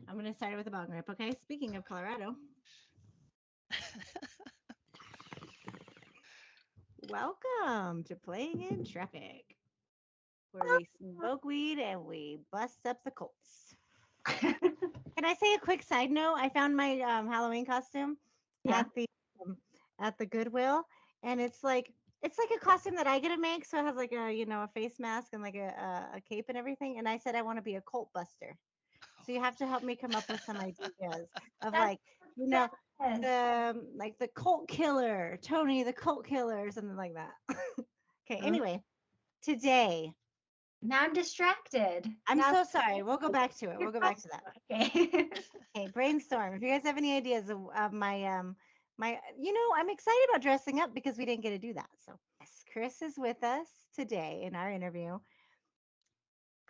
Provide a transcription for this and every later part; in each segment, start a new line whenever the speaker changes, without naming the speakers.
I'm going to start with a bong rip, okay? Speaking of Colorado, welcome to Playing in Traffic, where we smoke weed and we bust up the Colts. Can I say a quick side note? I found my Halloween costume
Yeah.
at the um, at the Goodwill, and it's like a costume that I get to make. So it has like a face mask and like a cape and everything. And I said I want to be a Colt Buster. So you have to help me come up with some ideas of
That's
like you know
best.
like the Colt Killer, Tony the Colt Killer, or something like that. Okay.
Oh,
Anyway, today
now I'm distracted.
I'm
Now,
so sorry. We'll go back to it. We'll go back to that.
okay.
Okay, brainstorm. If you guys have any ideas of I'm excited about dressing up because we didn't get to do that. So yes, Chris is with us today in our interview.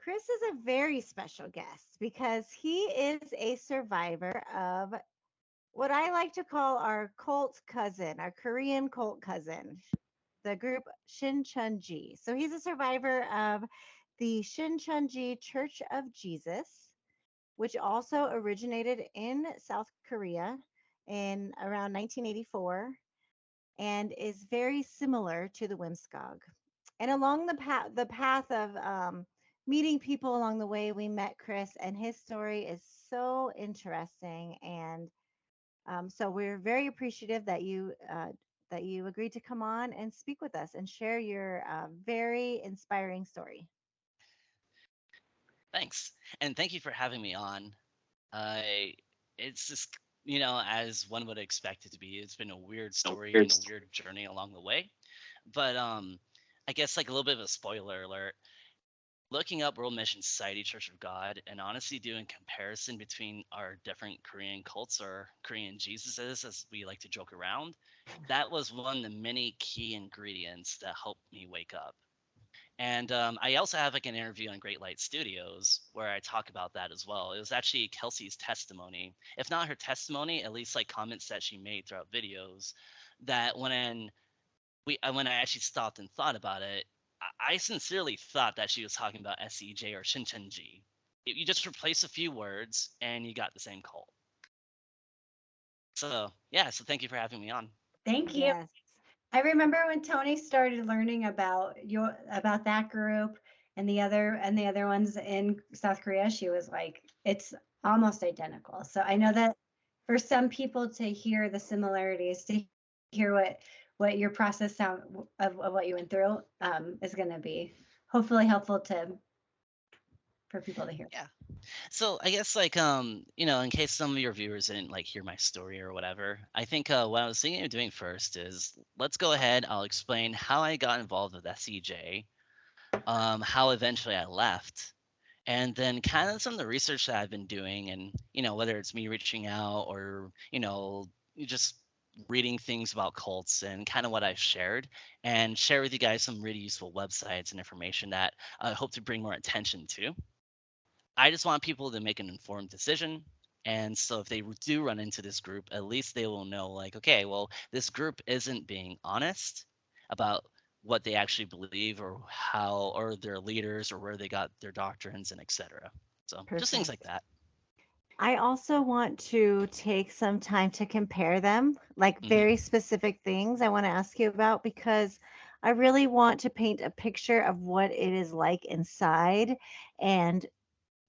Chris is a very special guest because he is a survivor of what I like to call our cult cousin, our Korean cult cousin, the group Shincheonji. So he's a survivor of the Shincheonji Church of Jesus, which also originated in South Korea in around 1984 and is very similar to the Wimskog. And along the path of meeting people along the way, we met Chris, and his story is so interesting. And so we're very appreciative that you agreed to come on and speak with us and share your very inspiring story.
Thanks. And thank you for having me on. It's just, as one would expect it to be, it's been a weird story and a weird journey along the way. But I guess like a little bit of a spoiler alert. Looking up World Mission Society Church of God and honestly doing comparison between our different Korean cults or Korean Jesuses, as we like to joke around, that was one of the many key ingredients that helped me wake up. And I also have like an interview on Great Light Studios where I talk about that as well. It was actually Kelsey's testimony, if not her testimony, at least like comments that she made throughout videos. That when I actually stopped and thought about it, I sincerely thought that she was talking about SCJ or Shinchenji. You just replace a few words and you got the same cult. So yeah, so thank you for having me on.
Thank you.
Yes.
I remember when Tony started learning about that group and the other ones in South Korea, she was like, it's almost identical. So I know that for some people to hear the similarities, to hear what your process of what you went through is going to be hopefully helpful to for people to hear.
Yeah. So I guess like in case some of your viewers didn't like hear my story or whatever, I think what I was thinking of doing first is let's go ahead. I'll explain how I got involved with SCJ, how eventually I left, and then kind of some of the research that I've been doing, and whether it's me reaching out or just reading things about cults and kind of what I've shared, and share with you guys some really useful websites and information that I hope to bring more attention to. I just want people to make an informed decision. And so if they do run into this group, at least they will know, like, okay, well, this group isn't being honest about what they actually believe or how, or their leaders or where they got their doctrines and etc. So just things like
Perfect.
that.
I also want to take some time to compare them, like
Hmm.
very specific things I want to ask you about because I really want to paint a picture of what it is like inside and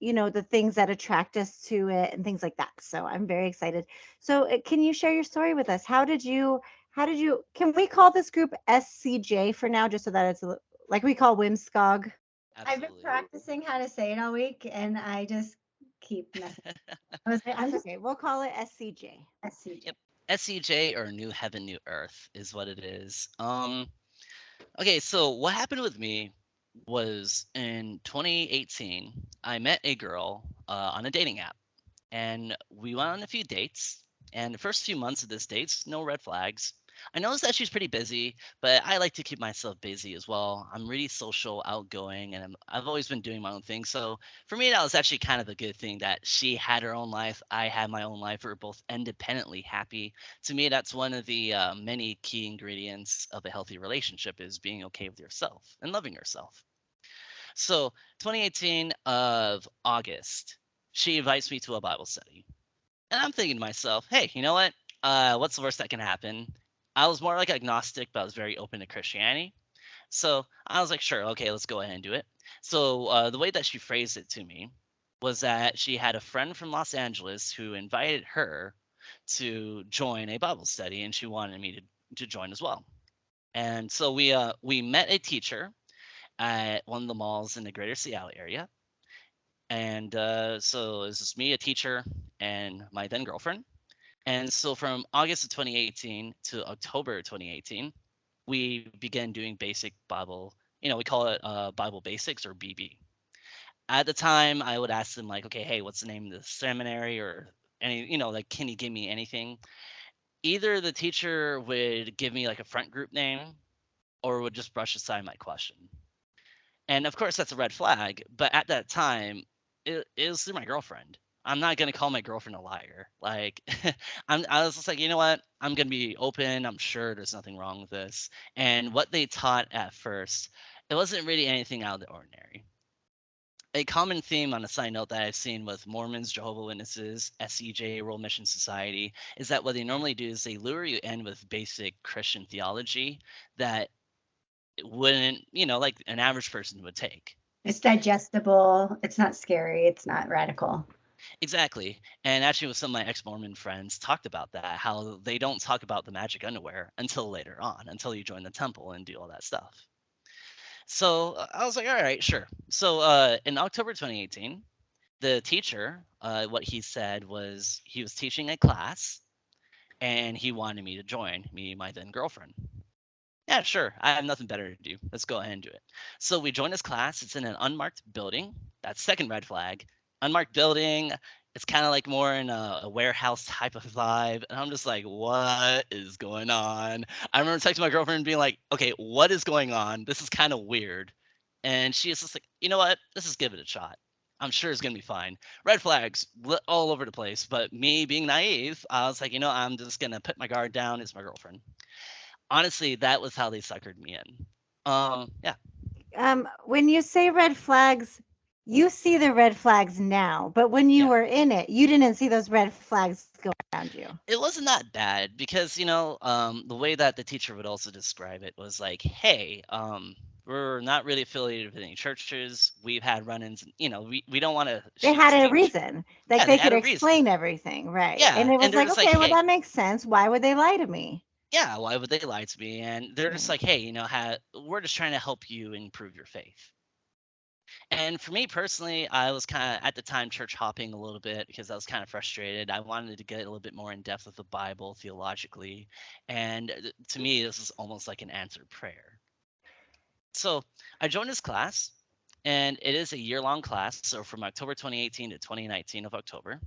the things that attract us to it and things like that. So I'm very excited. So can you share your story with us? How did you can we call this group SCJ for now just so that like we call Wimskog?
I've been
Absolutely.
practicing how to say it all week, and I just keep messing. I was like, I'm
That's
just
okay. We'll call it SCJ.
SCJ.
Yep. SCJ or New Heaven, New Earth is what it is. Okay, so what happened with me was in 2018, I met a girl on a dating app, and we went on a few dates. And the first few months of this dates, no red flags. I noticed that she's pretty busy, but I like to keep myself busy as well. I'm really social, outgoing, and I've always been doing my own thing. So for me, that was actually kind of a good thing that she had her own life, I had my own life. We were both independently happy. To me, that's one of the many key ingredients of a healthy relationship is being okay with yourself and loving yourself. So 2018 of August. she invites me to a Bible study. And I'm thinking to myself, hey, you know what? What's the worst that can happen? I was more like agnostic, but I was very open to Christianity. So I was like, sure, okay, let's go ahead and do it. So the way that she phrased it to me was that she had a friend from Los Angeles who invited her to join a Bible study, and she wanted me to join as well. And so we met a teacher at one of the malls in the greater Seattle area. And so it was just me, a teacher, and my then girlfriend. And so from August of 2018 to October 2018, we began doing basic Bible. We call it Bible Basics or BB. At the time, I would ask them like, okay, hey, what's the name of the seminary or any, like, can you give me anything? Either the teacher would give me like a front group name or would just brush aside my question. And of course, that's a red flag. But at that time, it was through my girlfriend. I'm not gonna call my girlfriend a liar. Like, I was just like, you know what? I'm gonna be open. I'm sure there's nothing wrong with this. And what they taught at first, it wasn't really anything out of the ordinary. A common theme on a side note that I've seen with Mormons, Jehovah Witnesses, SCJ, World Mission Society, is that what they normally do is they lure you in with basic Christian theology that wouldn't, like an average person would take.
It's digestible. It's not scary. It's not radical.
Exactly. And actually, with some of my ex Mormon friends, talked about that, how they don't talk about the magic underwear until later on, until you join the temple and do all that stuff. So I was like, all right, sure. So in October 2018, the teacher, what he said was he was teaching a class and he wanted me to join, me and my then girlfriend. Yeah, sure. I have nothing better to do. Let's go ahead and do it. So we join this class. It's in an unmarked building. That's second red flag. Unmarked building. It's kind of like more in a warehouse type of vibe. And I'm just like, what is going on? I remember texting my girlfriend and being like, okay, what is going on? This is kind of weird. And she is just like, you know what? Let's just give it a shot. I'm sure it's going to be fine. Red flags all over the place. But me being naive, I was like, I'm just going to put my guard down. It's my girlfriend. Honestly, that was how they suckered me in. Yeah.
When you say red flags, you see the red flags now, but when you
Yeah.
were in it, you didn't see those red flags go around you.
It wasn't that bad because, the way that the teacher would also describe it was like, hey, we're not really affiliated with any churches. We've had run-ins, we don't want to
They had a
change.
reason. Like
Yeah, they
they
had
could
a reason.
explain everything, right? And
Yeah,
it
and
was
they're
like,
just like,
okay, well
hey,
that makes sense. Why would they lie to me?
yeah, why would they lie to me? And they're just
Right.
like, hey, we're just trying to help you improve your faith. And for me personally, I was kind of at the time church hopping a little bit because I was kind of frustrated. I wanted to get a little bit more in depth with the Bible theologically. And to me, this is almost like an answered prayer. So I joined this class, and it is a year-long class. So from October 2018 to 2019 of October.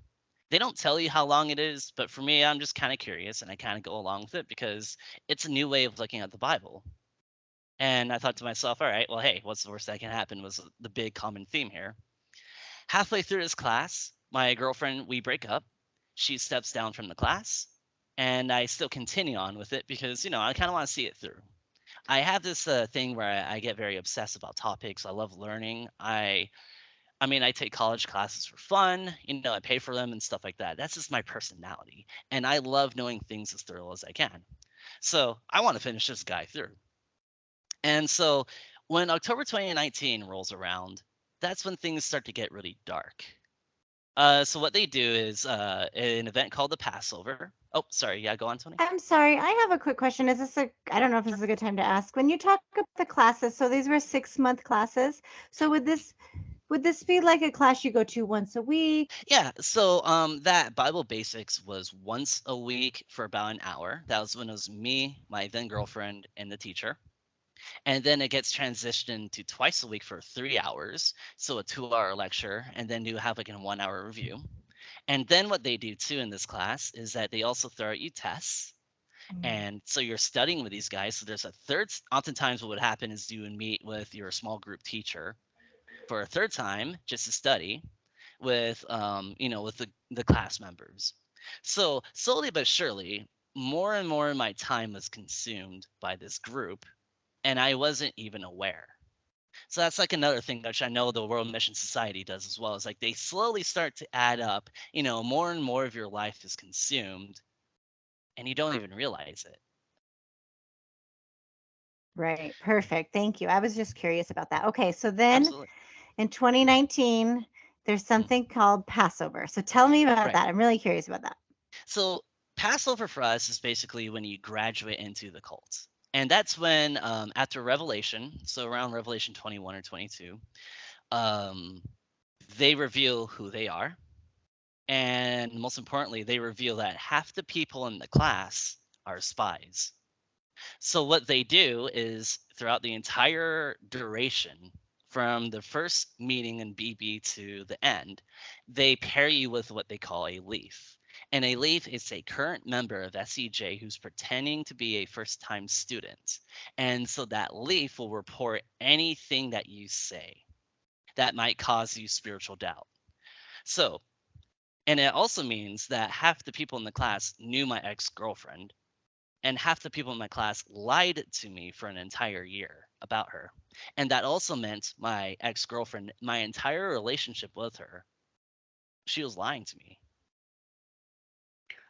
They don't tell you how long it is, but for me, I'm just kind of curious and I kind of go along with it because it's a new way of looking at the Bible. And I thought to myself, all right, well, hey, what's the worst that can happen was the big common theme here. Halfway through this class, my girlfriend, we break up. She steps down from the class, and I still continue on with it because, I kind of want to see it through. I have this thing where I get very obsessed about topics. I love learning. I take college classes for fun. I pay for them and stuff like that. That's just my personality, and I love knowing things as thorough as I can. So I want to finish this guy through. And so when October 2019 rolls around, that's when things start to get really dark. So what they do is an event called the Passover. Oh, sorry. Yeah, go on, Tony.
I'm sorry, I have a quick question. I don't know if this is a good time to ask. When you talk about the classes, so these were 6-month classes. So would this be like a class you go to once a week?
Yeah. So that Bible Basics was once a week for about an hour. That was when it was me, my then girlfriend, and the teacher. And then it gets transitioned to twice a week for 3 hours. So a 2-hour lecture, and then you have like a 1 hour review. And then what they do too in this class is that they also throw at you tests.
Mm.
And so you're studying with these guys. So there's a third, oftentimes what would happen is you would meet with your small group teacher for a third time just to study with, with the class members. So slowly but surely, more and more of my time was consumed by this group, and I wasn't even aware. So that's like another thing which I know the World Mission Society does as well. Is like they slowly start to add up. More and more of your life is consumed, and you don't even realize it.
Right. Perfect. Thank you. I was just curious about that. Okay. So then
Absolutely.
in 2019, there's
Mhm.
something called Passover. So tell me about
Right.
that. I'm really curious about that.
So Passover for us is basically when you graduate into the cult. And that's when, after Revelation, so around Revelation 21 or 22, um, they reveal who they are. And most importantly, they reveal that half the people in the class are spies. So what they do is throughout the entire duration, from the first meeting in BB to the end, they pair you with what they call a leaf. And a leaf is a current member of SCJ who's pretending to be a first time student. And so that leaf will report anything that you say that might cause you spiritual doubt. So, and it also means that half the people in the class knew my ex girlfriend, and half the people in my class lied to me for an entire year about her. And that also meant my ex girlfriend, my entire relationship with her, she was lying to me.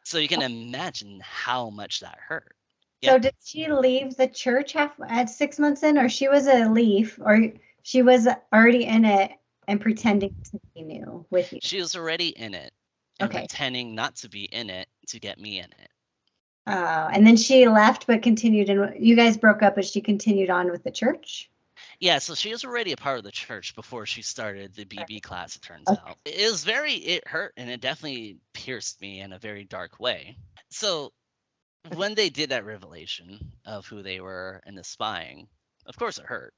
So you can imagine how much that hurt. Yeah.
So did she leave the church half at 6 months in, or she was a leaf, or she was already in it and pretending to be new with you?
She was already in it and
Okay.
pretending not to be in it to get me in it.
And then she left, but continued, and you guys broke up, but she continued on with the church.
Yeah, so she was already a part of the church before she started the BB class, it turns
Okay.
out. It hurt and it definitely pierced me in a very dark way. So when they did that revelation of who they were and the spying, of course it hurt.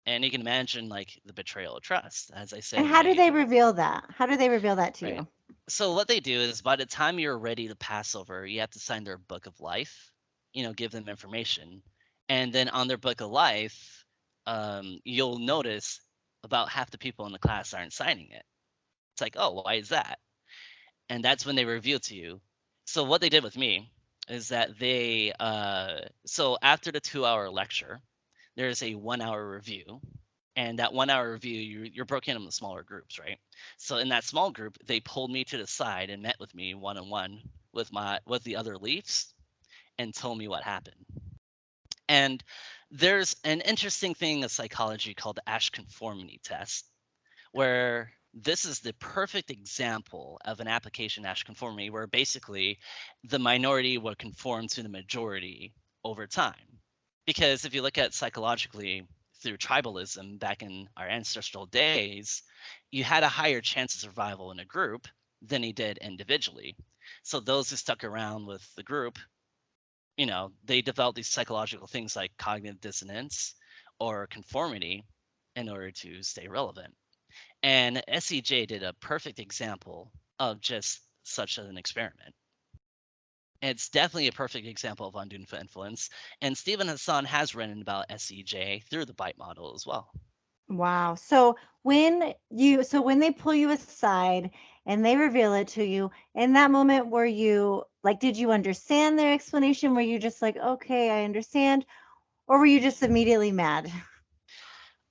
And you can imagine like the betrayal of trust. As I
And
said,
how do they reveal that? How do they reveal that to
right.
you?
So what they do is by the time you're ready to pass over, you have to sign their book of life, give them information. And then on their book of life, you'll notice about half the people in the class aren't signing it. It's like, oh, why is that? And that's when they reveal to you. So what they did with me is that so after the 2 hour lecture, there's a 1 hour review. And that 1 hour review, you're broken into smaller groups, right? So in that small group, they pulled me to the side and met with me one on one with the other Leafs and told me what happened. And there's an interesting thing in psychology called the Ash conformity test, where this is the perfect example of an application Ash conformity, where basically the minority will conform to the majority over time. Because if you look at psychologically through tribalism back in our ancestral days, you had a higher chance of survival in a group than you did individually. So those who stuck around with the group, they developed these psychological things like cognitive dissonance or conformity in order to stay relevant. And SCJ did a perfect example of just such an experiment. It's definitely a perfect example of undue influence. And Stephen Hassan has written about SCJ through the bite model as well.
Wow. So when they pull you aside and they reveal it to you, in that moment were you like, did you understand their explanation? Were you just like, okay, I understand? Or were you just immediately mad,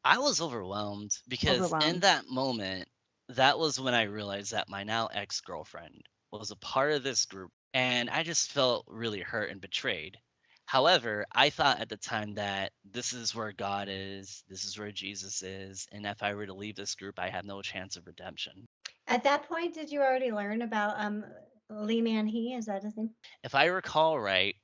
I was overwhelmed because in
overwhelmed?
that moment, that was when I realized that my now ex girlfriend was a part of this group, and I just felt really hurt and betrayed. However, I thought at the time that this is where God is, this is where Jesus is, and if I were to leave this group, I have no chance of redemption.
At that point, did you already learn about Lee Man He? Is that his name?
If I recall right,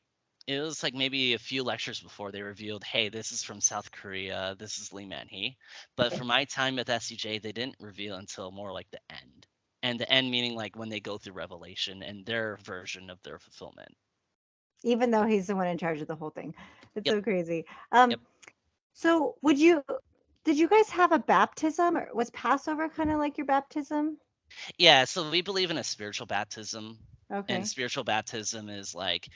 it was like maybe a few lectures before they revealed, hey, this is from South Korea, this is Lee Man-hee. But
Okay.
for my time with SCJ, they didn't reveal until more like the end. And the end meaning like when they go through Revelation and their version of their fulfillment.
Even though he's the one in charge of the whole thing. It's
Yep,
so crazy.
yep.
So did you guys have a baptism, or was Passover kind of like your baptism?
Yeah, so we believe in a spiritual baptism. And
Okay.
spiritual baptism is like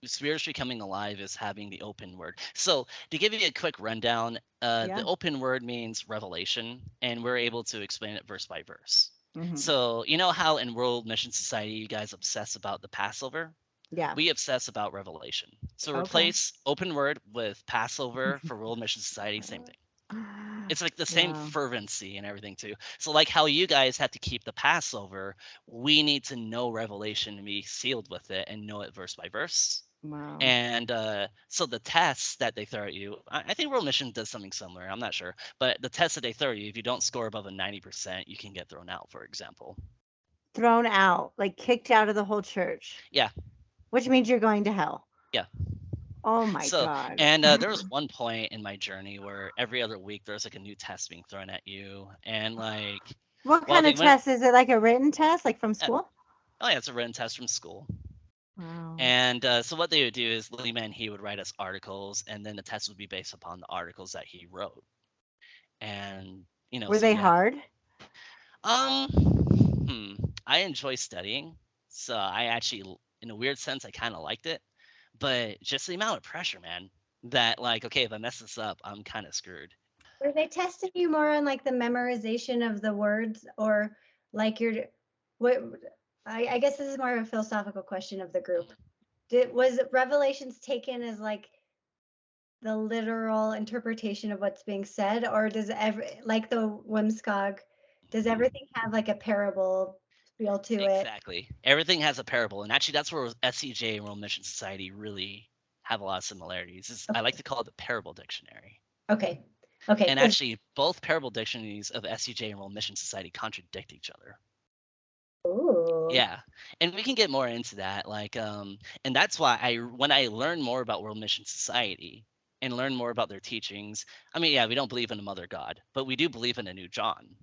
spiritually coming alive is having the open word. So to give you a quick rundown, the
Yeah.
open word means revelation, and we're able to explain it verse by verse.
Hmm.
So you know how in World Mission Society you guys obsess about the Passover?
Yeah.
We obsess about revelation. So
Okay.
replace open word with Passover for World Mission Society, same thing. It's like the same
Wow.
fervency and everything too. So like how you guys have to keep the Passover, we need to know Revelation and be sealed with it and know it verse by verse.
Wow.
And so the tests that they throw at you, I think World Mission does something similar. I'm not sure, but the tests that they throw at you, if you don't score above a 90%, you can get thrown out, for example.
Thrown out, like kicked out of the whole church,
Yeah,
which means you're going to hell.
yeah.
Oh my
So,
God.
and there was one point in my journey where every other week there was like a new test being thrown at you, and like,
What
well,
kind
they
of
went,
test? Is it like a written test, like from
uh,
school?
oh yeah, it's a written test from school.
Wow.
And so what they would do is Lehman, he would write us articles, and then the test would be based upon the articles that he wrote. And
Were
so
they
yeah,
hard?
um, I enjoy studying, so I actually, in a weird sense, I kind of liked it, but just the amount of pressure, man, that like, okay, if I mess this up, I'm kind of screwed.
Were they testing you more on like the memorization of the words or like your what I guess this is more of a philosophical question of the group. Was Revelations taken as like the literal interpretation of what's being said, or does every like the Whimscog, does everything have like a parable feel to it?
Exactly. Everything has a parable, and actually, that's where SCJ and World Mission Society really have a lot of similarities. I like to call it the parable dictionary.
Okay. Okay.
And actually, both parable dictionaries of SCJ and World Mission Society contradict each other.
Ooh.
Yeah, and we can get more into that. And that's why when I learn more about World Mission Society and learn more about their teachings, I mean, yeah, we don't believe in a mother god, but we do believe in a new John.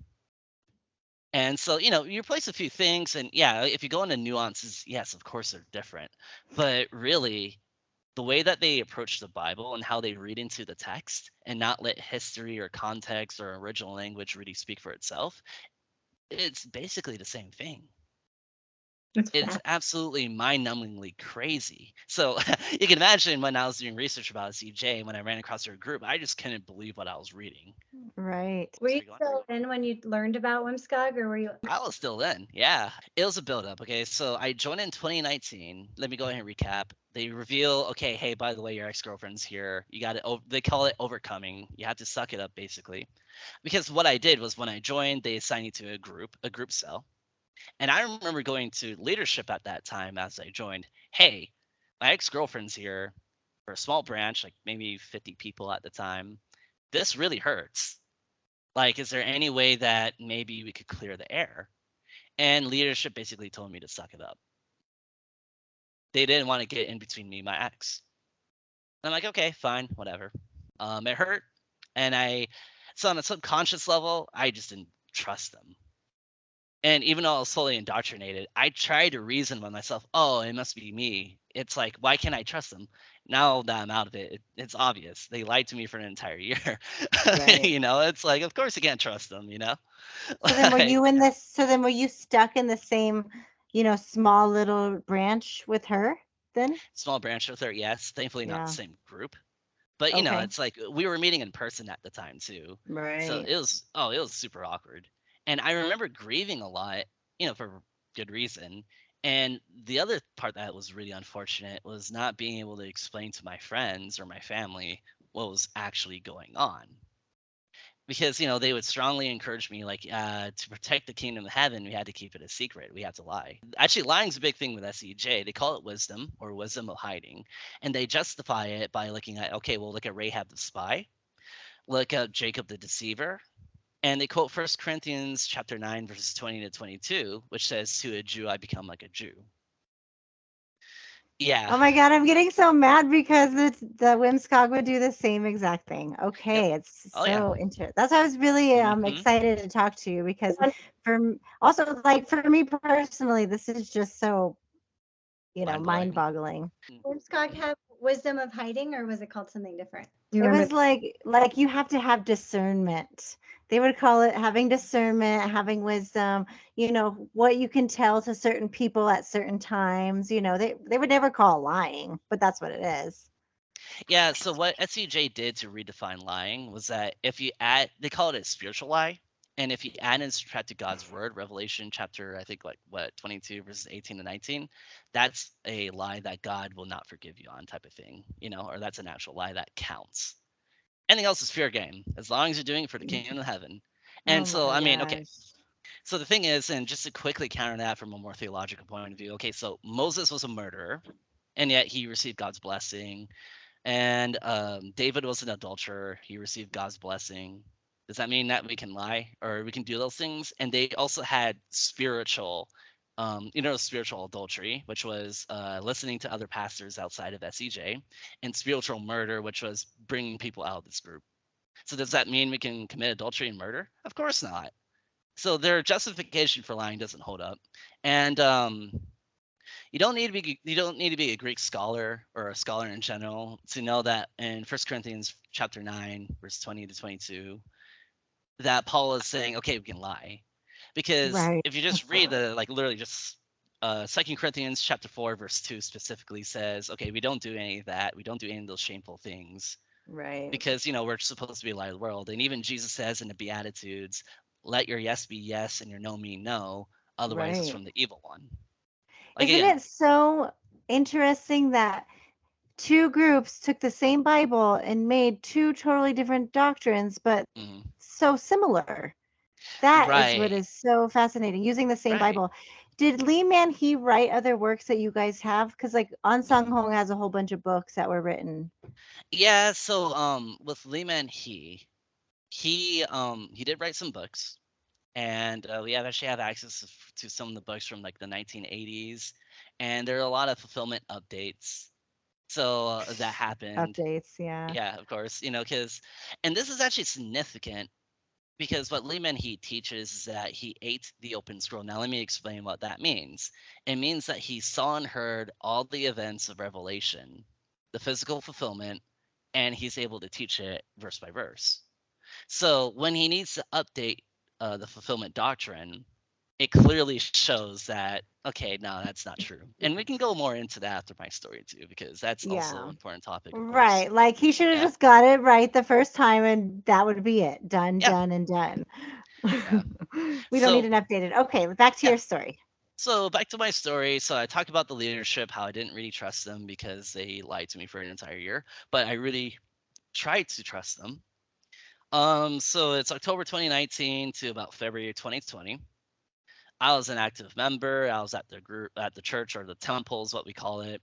And so, you replace a few things, and yeah, if you go into nuances, yes, of course they're different. But really, the way that they approach the Bible and how they read into the text and not let history or context or original language really speak for itself, it's basically the same thing.
It's
It's
fast.
absolutely mind-numbingly crazy. So you can imagine when I was doing research about CJ, when I ran across their group, I just couldn't believe what I was reading.
Right.
Were you
Sorry, go on.
still in when you learned about Whimscog, or were you?
I was still in, yeah. It was a build-up. Okay, so I joined in 2019. Let me go ahead and recap. They reveal, okay, hey, by the way, your ex-girlfriend's here. You got to. They call it overcoming. You have to suck it up, basically. Because what I did was when I joined, they assigned me to a group cell. And I remember going to leadership at that time as I joined. Hey, my ex-girlfriend's here for a small branch, like maybe 50 people at the time. This really hurts. Like, is there any way that maybe we could clear the air? And leadership basically told me to suck it up. They didn't want to get in between me and my ex. I'm like, okay, fine, whatever. It hurt, and so on a subconscious level, I just didn't trust them. And even though I was totally indoctrinated, I tried to reason with myself, oh, it must be me. It's like, why can't I trust them? Now that I'm out of it, it's obvious. They lied to me for an entire year.
Right.
It's like, of course you can't trust them.
So then were
Like,
you in this, so then were you stuck in the same, small little branch with her then?
small branch with her, yes. Thankfully, not the
Yeah.
same group. But
Okay.
it's like we were meeting in person at the time too. So
Right.
it was super awkward. And I remember grieving a lot, for good reason. And the other part that was really unfortunate was not being able to explain to my friends or my family what was actually going on. Because, they would strongly encourage me, like, to protect the kingdom of heaven, we had to keep it a secret. We had to lie. Actually, lying's a big thing with SCJ. They call it wisdom or wisdom of hiding. And they justify it by looking at, okay, well, look at Rahab the spy, look at Jacob the deceiver. And they quote First Corinthians chapter 9, verses 20 to 22, which says, to a Jew, I become like a Jew. Yeah.
Oh my God, I'm getting so mad because the Whimscog would do the same exact thing.
Yep.
Okay, it's
Oh, yeah.
so interesting. That's why I was really
Hmm.
excited to talk to you because also like for me personally, this is just so,
Mind blowing.
mind-boggling.
Whimscog have wisdom of hiding, or was it called something different? Do you
It
remember?
was like you have to have discernment. They would call it having discernment, having wisdom, what you can tell to certain people at certain times. They would never call it lying, but that's what it is.
Yeah, so what SCJ did to redefine lying was that if you add, they call it a spiritual lie, and if you add and subtract to God's word, Revelation chapter, I think, like, what, 22 verses 18 to 19, that's a lie that God will not forgive you on, type of thing, or that's an actual lie that counts. Anything else is fair game as long as you're doing it for the kingdom of heaven. And
Oh
so,
my
I mean, okay.
gosh.
So the thing is, and just to quickly counter that from a more theological point of view, okay, so Moses was a murderer, and yet he received God's blessing. And David was an adulterer; he received God's blessing. Does that mean that we can lie or we can do those things? And they also had spiritual, spiritual adultery, which was listening to other pastors outside of SCJ, and spiritual murder, which was bringing people out of this group. So does that mean we can commit adultery and murder? Of course not. So their justification for lying doesn't hold up. And you don't need to be a Greek scholar or a scholar in general to know that in First Corinthians chapter 9, verse 20 to 22, that Paul is saying, okay, we can lie. Because
Right.
if you just read the like literally just Second Corinthians chapter 4, verse 2 specifically says, okay, we don't do any of that. We don't do any of those shameful things
Right.
because we're supposed to be a light of the world. And even Jesus says in the Beatitudes, let your yes be yes and your no mean no, otherwise it's
Right.
from the evil one. Like
Isn't
again,
it so interesting that two groups took the same Bible and made two totally different doctrines, but
mhm,
so similar? That is what
right,
is so fascinating, using the same
right.
Bible. Did Lee Man He write other works that you guys have? Because like Ansang Hong has a whole bunch of books that were written.
Yeah, so with Lehman he did write some books, and we have actually have access to some of the books from like the 1980s, and there are a lot of fulfillment updates. So that happened.
Updates, yeah.
Yeah, of course, because and this is actually significant because what Lehman he teaches is that he ate the open scroll. Now let me explain what that means. It means that he saw and heard all the events of Revelation, the physical fulfillment, and he's able to teach it verse by verse. So when he needs to update the fulfillment doctrine, it clearly shows that okay, no, that's not true. And we can go more into that after my story too, because that's also
Yeah.
an important topic, of course.
Right. Like he should have
Yeah,
just got it right the first time and that would be it. Done,
yeah,
done, and done.
yeah.
We don't need
So
an updated. Okay, back to
yeah,
your story.
so back to my story. So I talked about the leadership, how I didn't really trust them because they lied to me for an entire year, but I really tried to trust them. So it's October 2019 to about February 2020. I was an active member. I was at the group at the church or the temples, what we call it,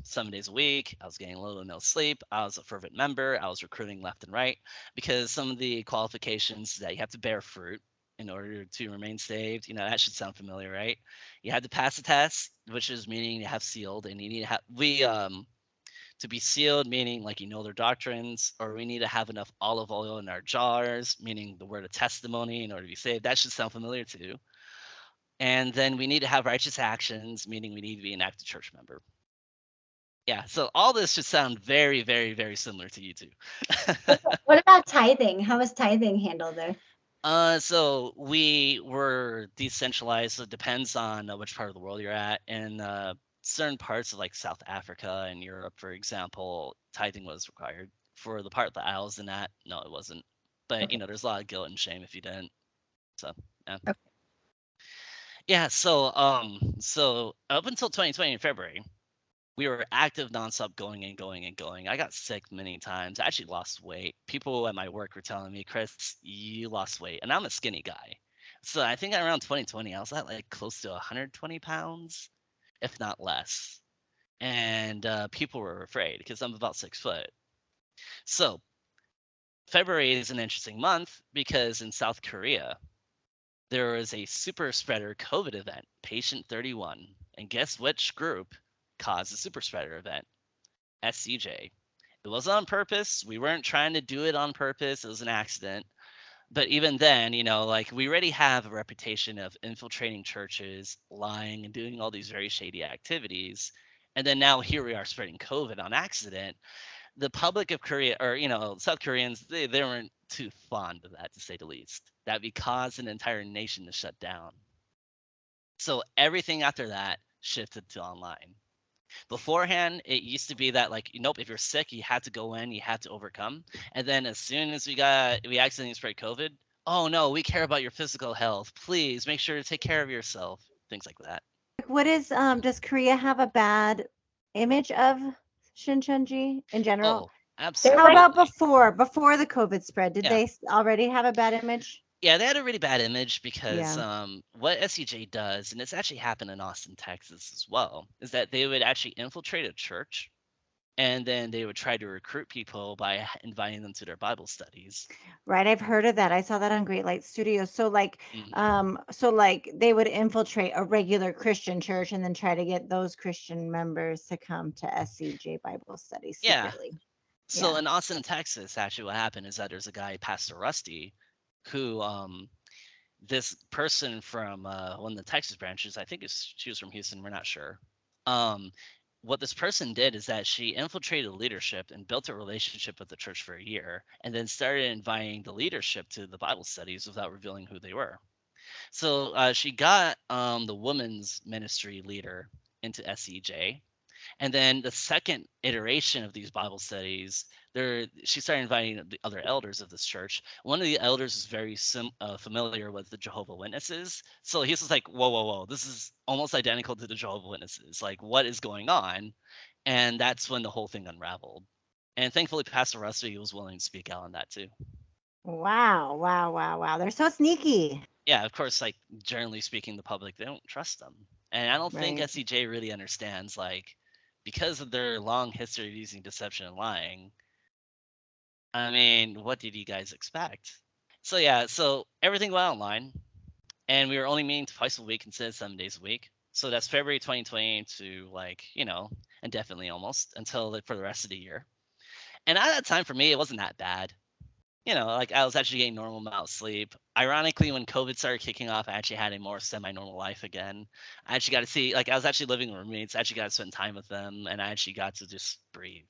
7 days a week. I was getting little to no sleep. I was a fervent member. I was recruiting left and right because some of the qualifications that you have to bear fruit in order to remain saved, that should sound familiar, right? You had to pass the test, which is meaning you have sealed, and you need to have we to be sealed, meaning like their doctrines, or we need to have enough olive oil in our jars, meaning the word of testimony in order to be saved. That should sound familiar too. And then we need to have righteous actions, meaning we need to be an active church member. Yeah, so all this should sound very, very, very similar to you too.
What about tithing? How was tithing handled there?
So we were decentralized. So it depends on which part of the world you're at. In certain parts of like South Africa and Europe, for example, tithing was required. For the part that I was in at, no, it wasn't. But
Okay.
there's a lot of guilt and shame if you didn't. So yeah.
Okay.
Yeah, so up until 2020 in February, we were active nonstop, going and going and going. I got sick many times. I actually lost weight. People at my work were telling me, Chris, you lost weight. And I'm a skinny guy. So I think around 2020, I was at like close to 120 pounds, if not less. And people were afraid because I'm about 6 foot. So February is an interesting month because in South Korea, there was a super spreader COVID event, Patient 31. And guess which group caused the super spreader event? SCJ. It wasn't on purpose. We weren't trying to do it on purpose. It was an accident. But even then, like we already have a reputation of infiltrating churches, lying, and doing all these very shady activities. And then now here we are spreading COVID on accident. The public of Korea, or South Koreans, they weren't too fond of that, to say the least. That would cause an entire nation to shut down. So everything after that shifted to online. Beforehand, it used to be that like, nope, if you're sick, you had to go in, you had to overcome. And then as soon as we accidentally spread COVID, oh no, we care about your physical health. Please make sure to take care of yourself. Things like that.
Like, what is does Korea have a bad image of Shincheonji in
Oh,
general? How about
Absolutely.
before the COVID spread? Did
Yeah.
they already have a bad image?
Yeah, they had a really bad image because
Yeah.
what SCJ does, and it's actually happened in Austin, Texas as well, is that they would actually infiltrate a church and then they would try to recruit people by inviting them to their Bible studies.
Right, I've heard of that. I saw that on Great Light Studios.
Hmm.
So like they would infiltrate a regular Christian church and then try to get those Christian members to come to SCJ Bible study
Yeah.
secretly.
So
Yeah.
in Austin, Texas, actually what happened is that there's a guy, Pastor Rusty, who this person from one of the Texas branches, I think she was from Houston, we're not sure. Um, what this person did is that she infiltrated leadership and built a relationship with the church for a year, and then started inviting the leadership to the Bible studies without revealing who they were. So she got the women's ministry leader into SCJ, and then the second iteration of these Bible studies, she started inviting the other elders of this church. One of the elders is very familiar with the Jehovah Witnesses, so he's just like, "Whoa, whoa, whoa! This is almost identical to the Jehovah Witnesses. Like, what is going on?" And that's when the whole thing unraveled. And thankfully, Pastor Rusty was willing to speak out on that too.
Wow, wow, wow, wow. They're so sneaky.
Yeah, of course, like generally speaking, the public they don't trust them, and I don't think
Right.
SCJ really understands like because of their long history of using deception and lying. I mean, what did you guys expect? So yeah, so everything went online, and we were only meeting twice a week instead of 7 days a week. So that's February 2020 to like indefinitely almost until for the rest of the year. And at that time for me, it wasn't that bad. Like I was actually getting normal amount of sleep. Ironically, when COVID started kicking off, I actually had a more semi-normal life again. I actually got to see, like, I was actually living with roommates. I actually got to spend time with them, and I actually got to just breathe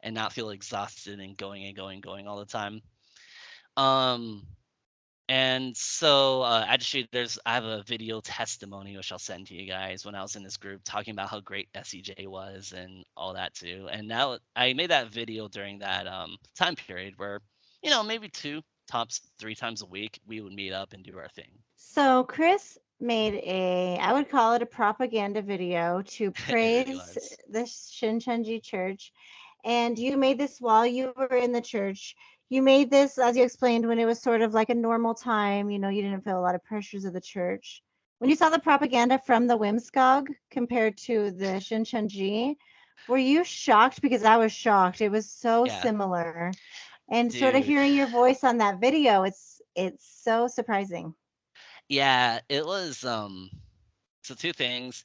and not feel exhausted and going all the time. Um, and so actually, I have a video testimony which I'll send to you guys when I was in this group talking about how great SCJ was and all that too. And now I made that video during that time period where, maybe two tops 3 times a week we would meet up and do our thing.
So Chris made I would call it a propaganda video to
It really
praise
was.
the Shincheonji Church. And you made this while you were in the church. You made this, as you explained, when it was sort of like a normal time. You didn't feel a lot of pressures of the church. When you saw the propaganda from the Wimskog compared to the Shincheonji, were you shocked? Because I was shocked. It was so
Yeah,
similar. And sort of
dude.
hearing your voice on that video, it's so surprising.
Yeah, it was. So two things.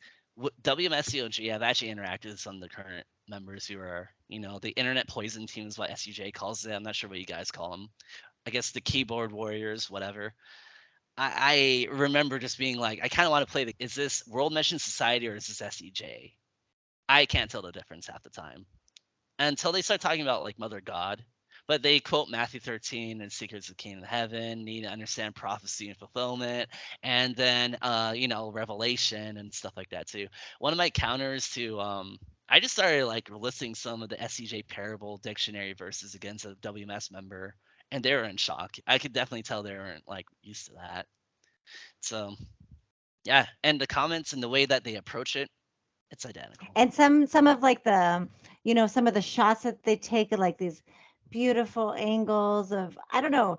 WMSCOG, I've actually interacted with some of the current members who are, the internet poison team is what SUJ calls it. I'm not sure what you guys call them. I guess the keyboard warriors, whatever. I remember just being like, I kind of want to play is this World Mission Society or is this SEJ? I can't tell the difference half the time until they start talking about like Mother God. But they quote Matthew 13 and secrets of the kingdom of heaven, need to understand prophecy and fulfillment, and then Revelation and stuff like that too. One of my counters to I just started like listing some of the SCJ parable dictionary verses against a WMS member, and they were in shock. I could definitely tell they weren't like used to that. So yeah, and the comments and the way that they approach it, it's identical.
And some of like some of the shots that they take are like these beautiful angles of I don't know,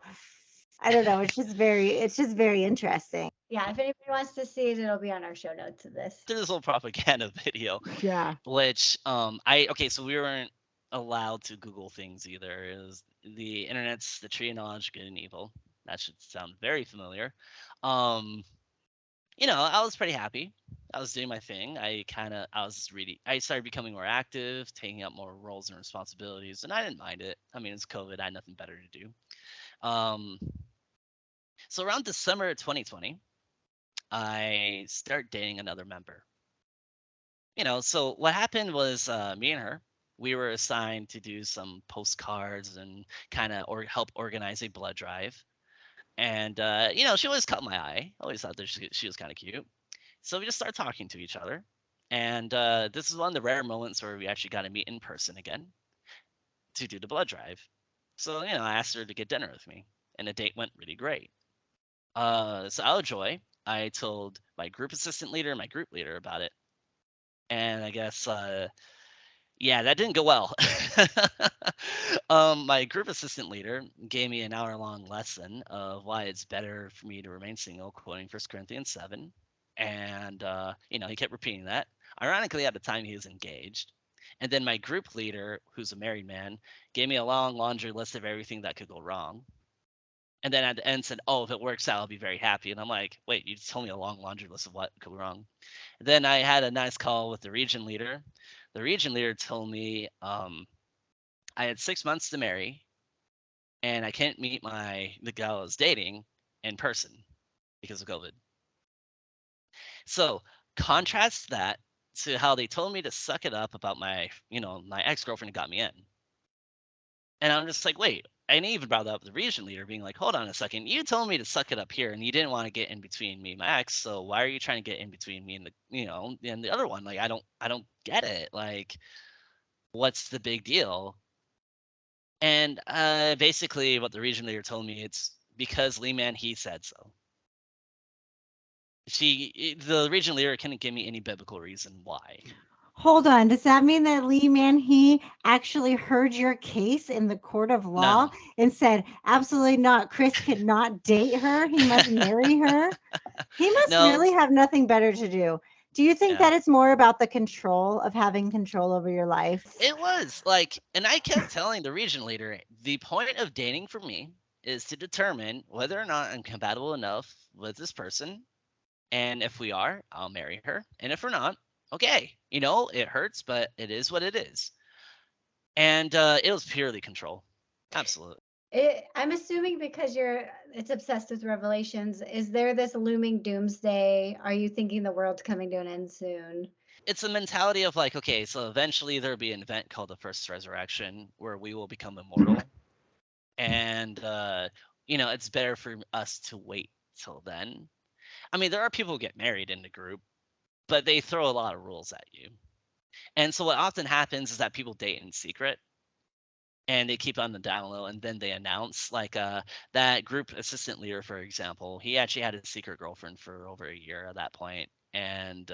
it's just very interesting.
Yeah, if anybody wants to see it, it'll be on our show notes of this.
There's this whole propaganda video,
Yeah.
which okay, so we weren't allowed to Google things either. It was the internet's the tree of knowledge, good and evil. That should sound very familiar. Um, I was pretty happy. I was doing my thing. I started becoming more active, taking up more roles and responsibilities, and I didn't mind it. I mean, it's COVID. I had nothing better to do. Um, so around December of 2020, I start dating another member. So what happened was me and her, we were assigned to do some postcards and kind of or help organize a blood drive. And she always caught my eye. I always thought that she was kind of cute. So we just started talking to each other. And this is one of the rare moments where we actually got to meet in person again to do the blood drive. So, I asked her to get dinner with me, and the date went really great. So out of joy, I told my group assistant leader and my group leader about it. And I guess, Yeah, that didn't go well. My group assistant leader gave me an hour-long lesson of why it's better for me to remain single, quoting First Corinthians 7. And, he kept repeating that. Ironically, at the time, he was engaged. And then my group leader, who's a married man, gave me a long laundry list of everything that could go wrong. And then at the end said, "Oh, if it works out, I'll be very happy." And I'm like, "Wait, you just told me a long laundry list of what could go wrong." Then I had a nice call with the region leader. The region leader told me I had 6 months to marry, and I can't meet the gal I was dating in person because of COVID. So contrast that to how they told me to suck it up about my ex girlfriend got me in, and I'm just like, wait. I even brought up the region leader being like, hold on a second. You told me to suck it up here and you didn't want to get in between me and my ex. So why are you trying to get in between me and and the other one? Like, I don't get it. Like, what's the big deal? And basically, what the region leader told me, it's because Lee Man he said so. The region leader couldn't give me any biblical reason why.
Hold on. Does that mean that Lee Manhe actually heard your case in the court of law
No,
and said, absolutely not, Chris cannot date her. He must marry her? He must
no,
really have nothing better to do. Do you think
yeah,
that it's more about the control of having control over your life?
it was like, and I kept telling the region leader, the point of dating for me is to determine whether or not I'm compatible enough with this person, and if we are, I'll marry her, and if we're not, okay, it hurts, but it is what it is. And it was purely control, absolutely.
I'm assuming because it's obsessed with Revelations. Is there this looming doomsday? Are you thinking the world's coming to an end soon?
It's a mentality of like, okay, so eventually there'll be an event called the First Resurrection where we will become immortal, and it's better for us to wait till then. I mean, there are people who get married in the group, but they throw a lot of rules at you, and so what often happens is that people date in secret and they keep on the down low, and then they announce like that group assistant leader, for example, he actually had a secret girlfriend for over a year at that point. And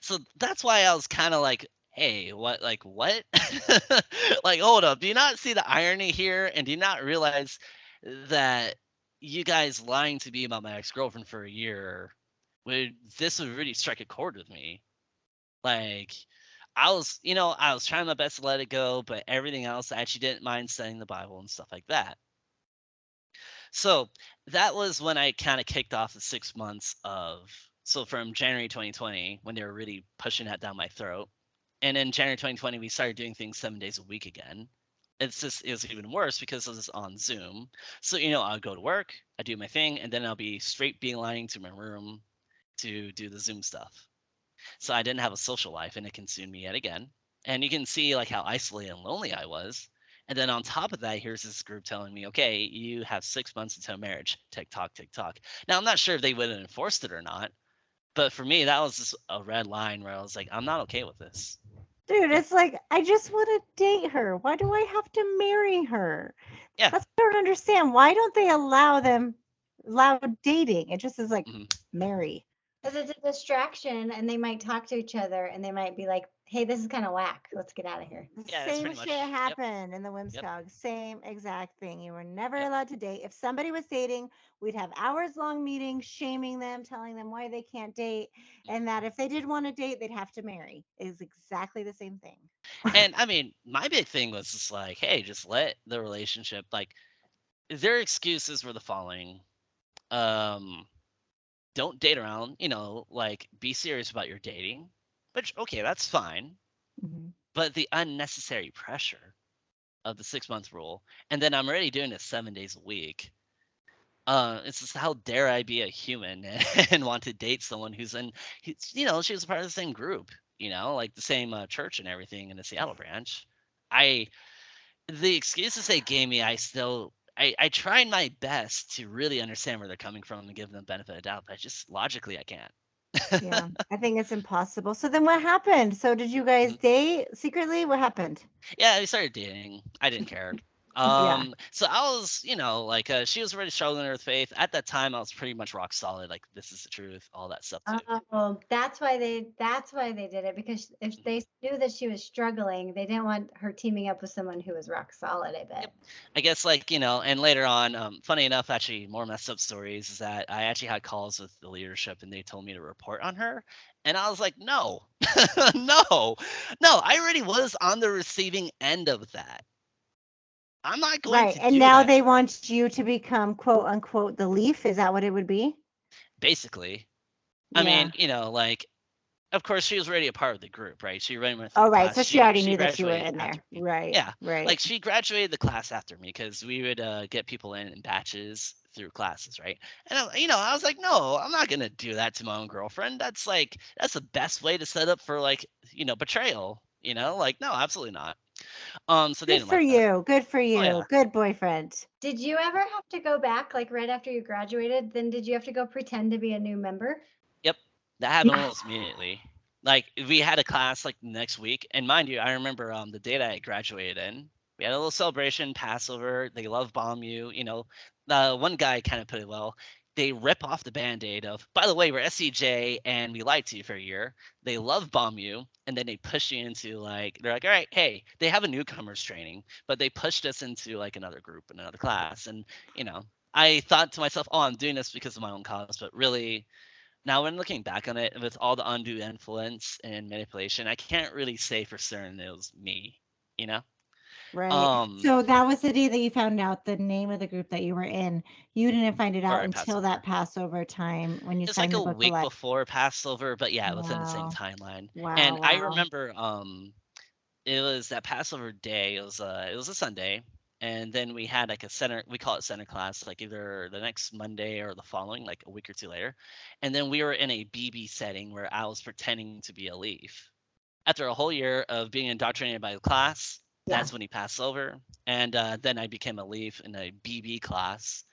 so that's why I was kind of like, hey, what like, hold up, do you not see the irony here, and do you not realize that you guys lying to me about my ex-girlfriend for a year would really strike a chord with me. Like, I was trying my best to let it go, but everything else, I actually didn't mind studying the Bible and stuff like that. So that was when I kind of kicked off the 6 months so from January 2020, when they were really pushing that down my throat. And in January 2020, we started doing things 7 days a week again. It was even worse because it was on Zoom. So, I'll go to work, I do my thing, and then I'll be straight beelining to my room to do the Zoom stuff. So I didn't have a social life, and it consumed me yet again. And you can see like how isolated and lonely I was. And then on top of that, here's this group telling me, okay, you have 6 months until marriage. Tick tock, tick tock. Now I'm not sure if they would have enforced it or not, but for me, that was just a red line where I was like, I'm not okay with this.
Dude, it's like, I just want to date her. Why do I have to marry her?
Yeah.
That's what I don't understand. Why don't they allow dating? It just is like,
Hmm.
marry.
Because it's a distraction, and they might talk to each other, and they might be like, "Hey, this is kind of whack. Let's get out of here."
The
Yeah, that's
same
pretty
shit
much. Yep.
happened in the
Yep.
Whimsicog. Same exact thing. You were never
Yep.
allowed to date. If somebody was dating, we'd have hours long meetings shaming them, telling them why they can't date, and that if they did want to date, they'd have to marry. It is exactly the same thing.
And I mean, my big thing was just like, hey, just let the relationship, like, their excuses were the following. Um, don't date around, like, be serious about your dating, which, okay, that's fine.
Mhm.
But the unnecessary pressure of the 6 month rule, and then I'm already doing this 7 days a week. It's just, how dare I be a human and want to date someone she was a part of the same group, like the same church and everything in the Seattle branch. I The excuses they gave me, I tried my best to really understand where they're coming from and give them the benefit of doubt, but just logically I can't.
Yeah, I think it's impossible. So then what happened? So did you guys
Mhm.
date secretly? What happened?
Yeah, we started dating. I didn't care.
Yeah.
So I was, like she was already struggling with faith. At that time, I was pretty much rock solid, like this is the truth, all that stuff too.
Oh, that's why they did it, because if
Mhm.
they knew that she was struggling, they didn't want her teaming up with someone who was rock solid, I
Yep.
bet.
I guess like, and later on, funny enough, actually more messed up stories is that I actually had calls with the leadership and they told me to report on her. And I was like, no, no, no, I already was on the receiving end of that. I'm not going
Right.
to
And
do
now
that.
they want you to become quote unquote the leaf. Is that what it would be?
Basically. I mean,
Yeah.
like, of course, she was already a part of the group, right? She already went through
Oh,
the
right.
class.
So she
She
already
she
knew that you were
graduated
in
after
there.
me.
Right.
Yeah,
Right.
like she graduated the class after me because we would get people in batches through classes, right? And I was like, no, I'm not gonna do that to my own girlfriend. That's the best way to set up for like betrayal. Like no, absolutely not. So they
Good
didn't
for
like that.
you. Good for
Oh yeah,
you. Good boyfriend.
Did you ever have to go back, like right after you graduated? Then did you have to go pretend to be a new member?
yep, that happened almost immediately. Like we had a class like next week, and mind you, I remember the day that I graduated in. We had a little celebration, Passover. They love bomb you. The one guy kind of put it well. They rip off the band-aid of, by the way, we're SCJ and we lied to you for a year. They love bomb you, and then they push you into like they're like, all right, hey, they have a newcomers training, but they pushed us into like another group and another class, and you know, I thought to myself, oh, I'm doing this because of my own cause, but really now, when looking back on it, with all the undue influence and manipulation, I can't really say for certain it was me, you know?
Right.
Um,
So that was the day that you found out the name of the group that you were in. You didn't find it
or
out
I
until
passed
that
over.
Passover time when you
It's like
signed the
a
book of
week
life.
before Passover, but yeah, within the same
Wow.
timeline.
Wow.
And I
Wow.
remember it was that Passover day, it was a Sunday, and then we had like a center, we call it center class, like either the next Monday or the following, like a week or two later. And then we were in a BB setting where I was pretending to be a leaf. After a whole year of being indoctrinated by the class,
Yeah.
that's when he passed over. And then I became a leaf in a BB class.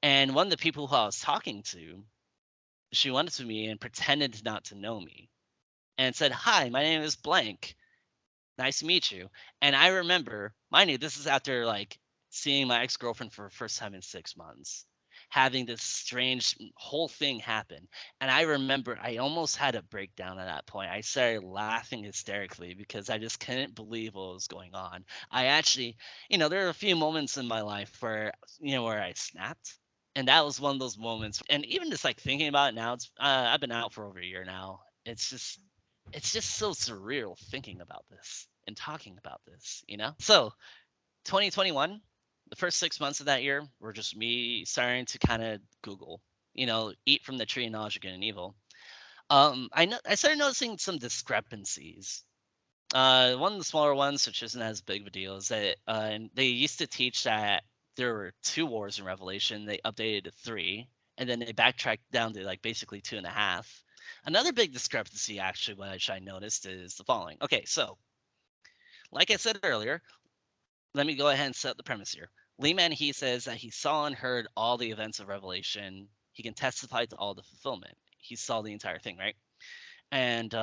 And one of the people who I was talking to, she went to me and pretended not to know me and said, "Hi, my name is blank. Nice to meet you." And I remember, mind you, this is after like seeing my ex girlfriend for the first time in 6 months, having this strange whole thing happen. And I remember I almost had a breakdown at that point. I started laughing hysterically because I just couldn't believe what was going on. I actually, there are a few moments in my life where I snapped. And that was one of those moments. And even just like thinking about it now, I've been out for over a year now. It's just so surreal thinking about this and talking about this. So 2021, the first 6 months of that year were just me starting to kind of Google, eat from the tree of knowledge of good and evil. I started noticing some discrepancies. One of the smaller ones, which isn't as big of a deal, is that and they used to teach that there were two wars in Revelation. They updated to three, and then they backtracked down to like basically two and a half. Another big discrepancy, actually, which I noticed is the following. Okay, so like I said earlier, let me go ahead and set the premise here. Lehman, he says that he saw and heard all the events of Revelation. He can testify to all the fulfillment. He saw the entire thing, right? And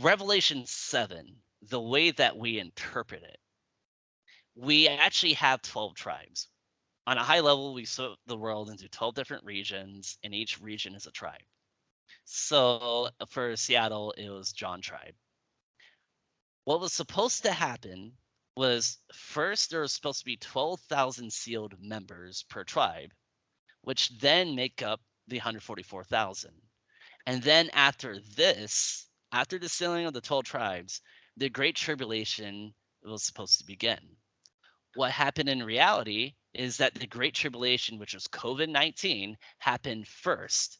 Revelation 7, the way that we interpret it, we actually have 12 tribes. On a high level, we split the world into 12 different regions, and each region is a tribe. So for Seattle, it was John tribe. What was supposed to happen was first there was supposed to be 12,000 sealed members per tribe, which then make up the 144,000. And then after the sealing of the 12 tribes, the Great Tribulation was supposed to begin. What happened in reality is that the Great Tribulation, which was COVID-19, happened first.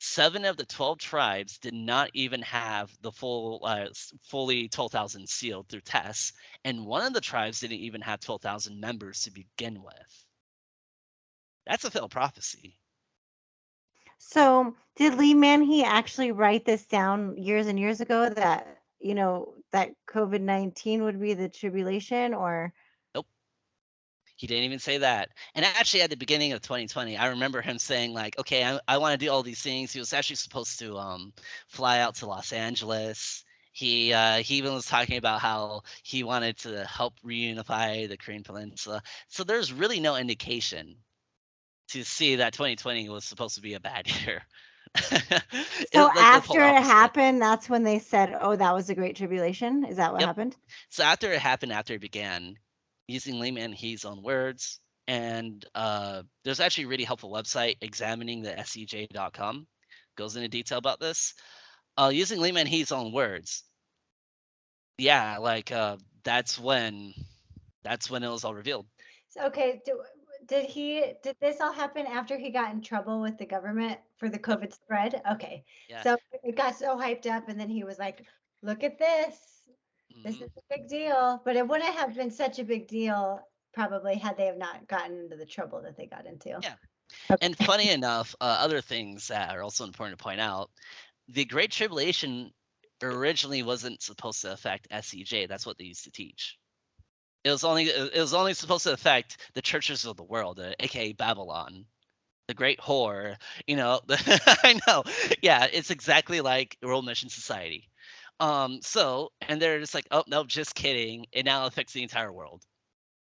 Seven of the 12 tribes did not even have the fully 12,000 sealed through tests, and one of the tribes didn't even have 12,000 members to begin with. That's a failed prophecy.
So did Lee Manhy actually write this down years and years ago that, that COVID-19 would be the tribulation or
Nope. He didn't even say that. And actually, at the beginning of 2020, I remember him saying like, "Okay, I want to do all these things." He was actually supposed to fly out to Los Angeles He even was talking about how he wanted to help reunify the Korean Peninsula. So there's really no indication to see that 2020 was supposed to be a bad year.
So
It, like the polar
after it
opposite.
happened, that's when they said, "Oh, that was a great tribulation." Is that what
Yep.
happened?
So after it happened, after it began, using Lehman He's own words, and there's actually a really helpful website, examining the SCJ.com, goes into detail about this. Using Lehman He's own words, yeah, like that's when it was all revealed.
So, okay, did this all happen after he got in trouble with the government for the
Yep.
COVID spread? Okay.
Yeah.
So it got so hyped up and then he was like, "Look at this. This
Hmm.
is a big deal." But it wouldn't have been such a big deal probably had they have not gotten into the trouble that they got into.
Yeah. And
Okay.
funny enough, other things that are also important to point out: the Great Tribulation originally wasn't supposed to affect SCJ. That's what they used to teach. It was only supposed to affect the churches of the world, aka Babylon, the Great Whore. I know. Yeah, it's exactly like World Mission Society. And they're just like, oh no, just kidding. It now affects the entire world,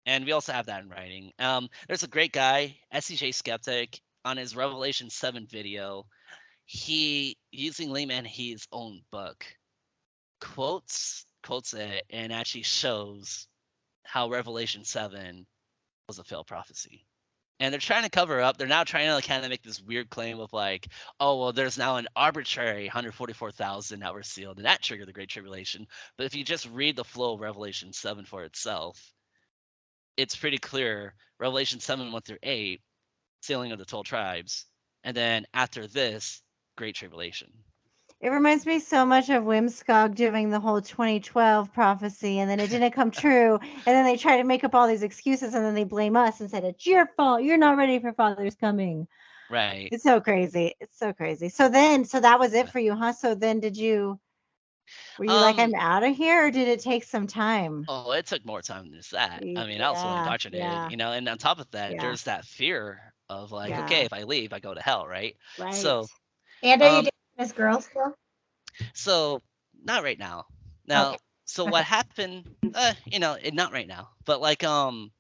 and we also have that in writing. There's a great guy, SCJ Skeptic, on his Revelation 7 video. He, using Layman his own book, quotes it and actually shows how Revelation 7 was a failed prophecy. And they're trying to cover up. They're now trying to like, kind of make this weird claim of like, oh well, there's now an arbitrary 144,000 that were sealed, and that triggered the Great Tribulation. But if you just read the flow of Revelation 7 for itself, it's pretty clear. Revelation 7 1 through 8, sealing of the 12 tribes, and then after this, Great Tribulation.
It reminds me so much of Whimscog doing the whole 2012 prophecy, and then it didn't come true, and then they try to make up all these excuses, and then they blame us and said it's your fault. You're not ready for Father's coming.
Right.
It's so crazy. It's so crazy. So that was it
Yeah.
for you, huh? So then were you like,
Um.
I'm out of here, or did it take some time?
Oh, it took more time than just that. I mean, I was so
Yeah,
indoctrinated,
yeah,
and on top of that,
yeah,
there's that fear of like, okay,
yeah.
if I leave, I go to hell, right?
Right.
So,
And are you
um,
dating this girl still?
so not right now.
Okay.
Now, so
Okay.
what happened? Not right now, but like, I'm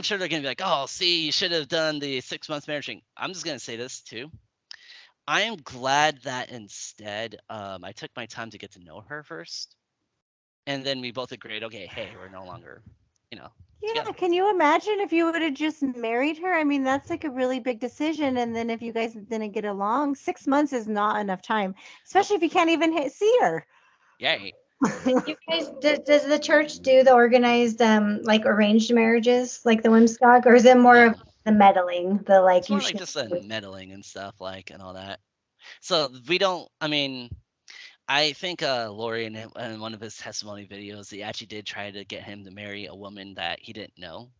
sure they're gonna be like, oh, see, you should have done the 6 months marriage thing. I'm just gonna say this too. I am glad that instead, I took my time to get to know her first, and then we both agreed, okay, hey, we're no longer, you know,
Yeah,
together.
can you imagine if you would have just married her? I mean, that's like a really big decision. And then if you guys didn't get along, 6 months is not enough time,
Nope.
especially if you can't even see her.
Yeah. Right.
You guys, does the church do the organized, like arranged marriages, like the Wimscog, or is it more of
No.
the meddling, the like
It's
you
more like
should?
just the meddling and stuff, like, and all that. So we don't. I mean, I think Lori in one of his testimony videos, he actually did try to get him to marry a woman that he didn't know,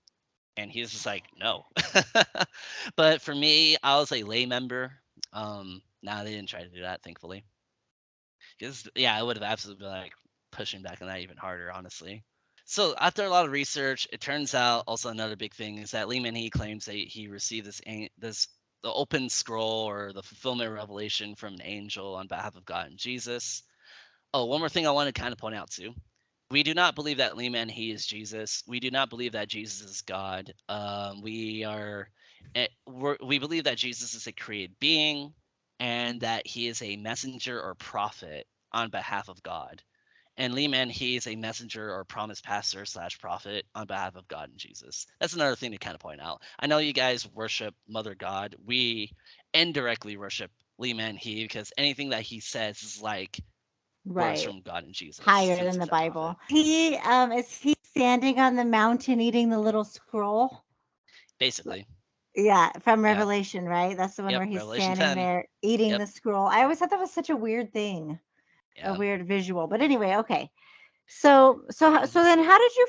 and he was just like, no. But for me, I was a lay member. Nah, they didn't try to do that, thankfully. Because yeah, I would have absolutely been like pushing back on that even harder, honestly. So after a lot of research, it turns out also another big thing is that Lee Min-hee claims that he received this the open scroll or the fulfillment revelation from an angel on behalf of God and Jesus. Oh, one more thing I want to kind of point out too. We do not believe that Lee Man-hee is Jesus. We do not believe that Jesus is God. We believe that Jesus is a created being and that he is a messenger or prophet on behalf of God. And Lee Man-hee is a messenger or promised pastor slash prophet on behalf of God and Jesus. That's another thing to kind of point out. I know you guys worship Mother God. We indirectly worship Lee Man-hee because anything that he says is like words
Right.
from God and Jesus
Higher
since
than the
he's a prophet.
Bible. Is he standing on the mountain eating the little scroll?
Basically.
Yeah, from
Yeah.
Revelation, right? That's the one
Yep.
where he's
Revelation
standing
10.
there eating
Yep.
the scroll. I always thought that was such a weird thing, a
Yeah.
weird visual. But anyway, okay. So
Mhm.
then how did you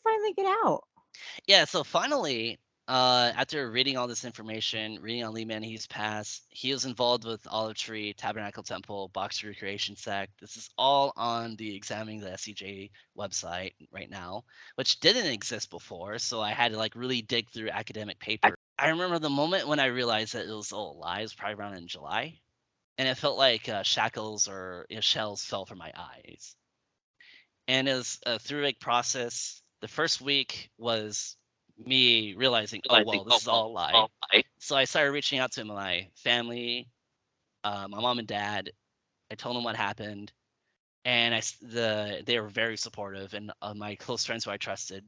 finally get out?
Yeah. So finally, after reading all this information, reading on Lee Man-hee's past, he was involved with Olive Tree, Tabernacle Temple, Box Recreation Sect. This is all on the Examining the SCJ website right now, which didn't exist before. So I had to like really dig through academic papers. I remember the moment when I realized that it was all lies, probably around in July. and it felt like shackles or shells fell from my eyes. And it was a 3 week process. The first week was me realizing, oh well, this is all a lie. So I started reaching out to my family, my mom and dad. I told them what happened, and they were very supportive, and my close friends who I trusted.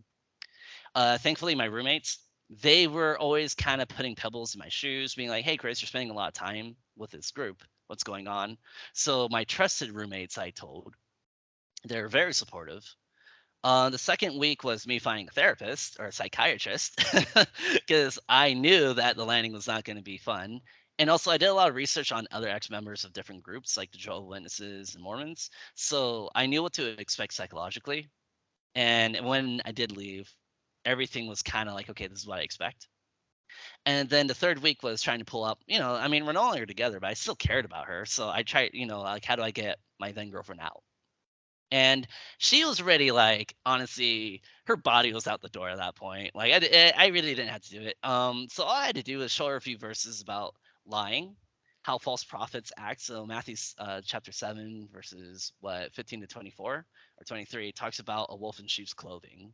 Thankfully, my roommates, they were always kind of putting pebbles in my shoes, being like, "Hey, Chris, you're spending a lot of time with this group. What's going on?" So my trusted roommates, I told, they're very supportive. The second week was me finding a therapist or a psychiatrist because I knew that the landing was not going to be fun. And also, I did a lot of research on other ex members of different groups, like the Jehovah's Witnesses and Mormons. So I knew what to expect psychologically. And when I did leave, everything was kind of like, okay, this is what I expect. And then the third week was trying to pull up, I mean, we're no longer together, but I still cared about her. So I tried, like, how do I get my then girlfriend out? And she was ready, like, honestly, her body was out the door at that point. Like, I really didn't have to do it. So all I had to do was show her a few verses about lying, how false prophets act. So Matthew chapter 7, verses, 15 to 24 or 23 talks about a wolf in sheep's clothing.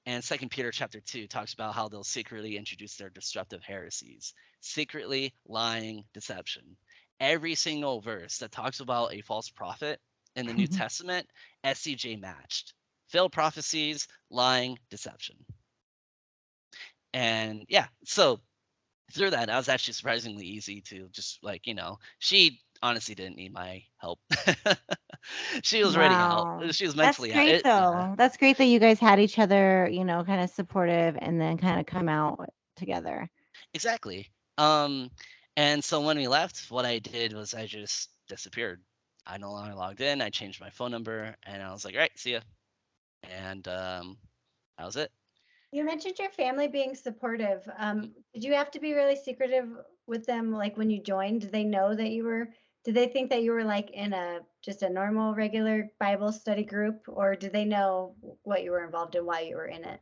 And Second Peter chapter 2 talks about how they'll secretly introduce their disruptive heresies, secretly lying deception. Every single verse that talks about a false prophet in the New Testament, SCJ matched. Failed prophecies, lying, deception. And yeah, so through that, was actually surprisingly easy to just, like, she honestly didn't need my help. She was already out.
Wow.
She was
That's
mentally out.
great
Yeah,
though. That's great that you guys had each other, kind of supportive and then kind of come out together.
exactly. And so when we left, what I did was I just disappeared. I no longer logged in. I changed my phone number, and I was like, "All right, see ya." And that was it.
You mentioned your family being supportive. Did you have to be really secretive with them, like when you joined? Did they know that you were, did they think that you were like in a just a normal, regular Bible study group, or did they know what you were involved in, why you were in it?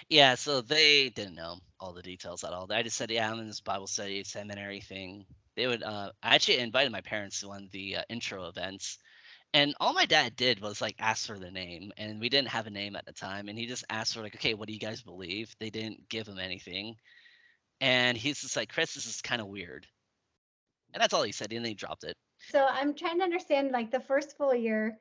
Yeah, so they didn't know all the details at all. I just said, "Yeah, I'm in this Bible study seminary thing." They would. I actually invited my parents to one of the intro events, and all my dad did was like ask for the name, and we didn't have a name at the time, and he just asked for, like, "Okay, what do you guys believe?" They didn't give him anything, and he's just like, "Chris, this is kind of weird," and that's all he said, and then he dropped it.
So I'm trying to understand, like the first full year,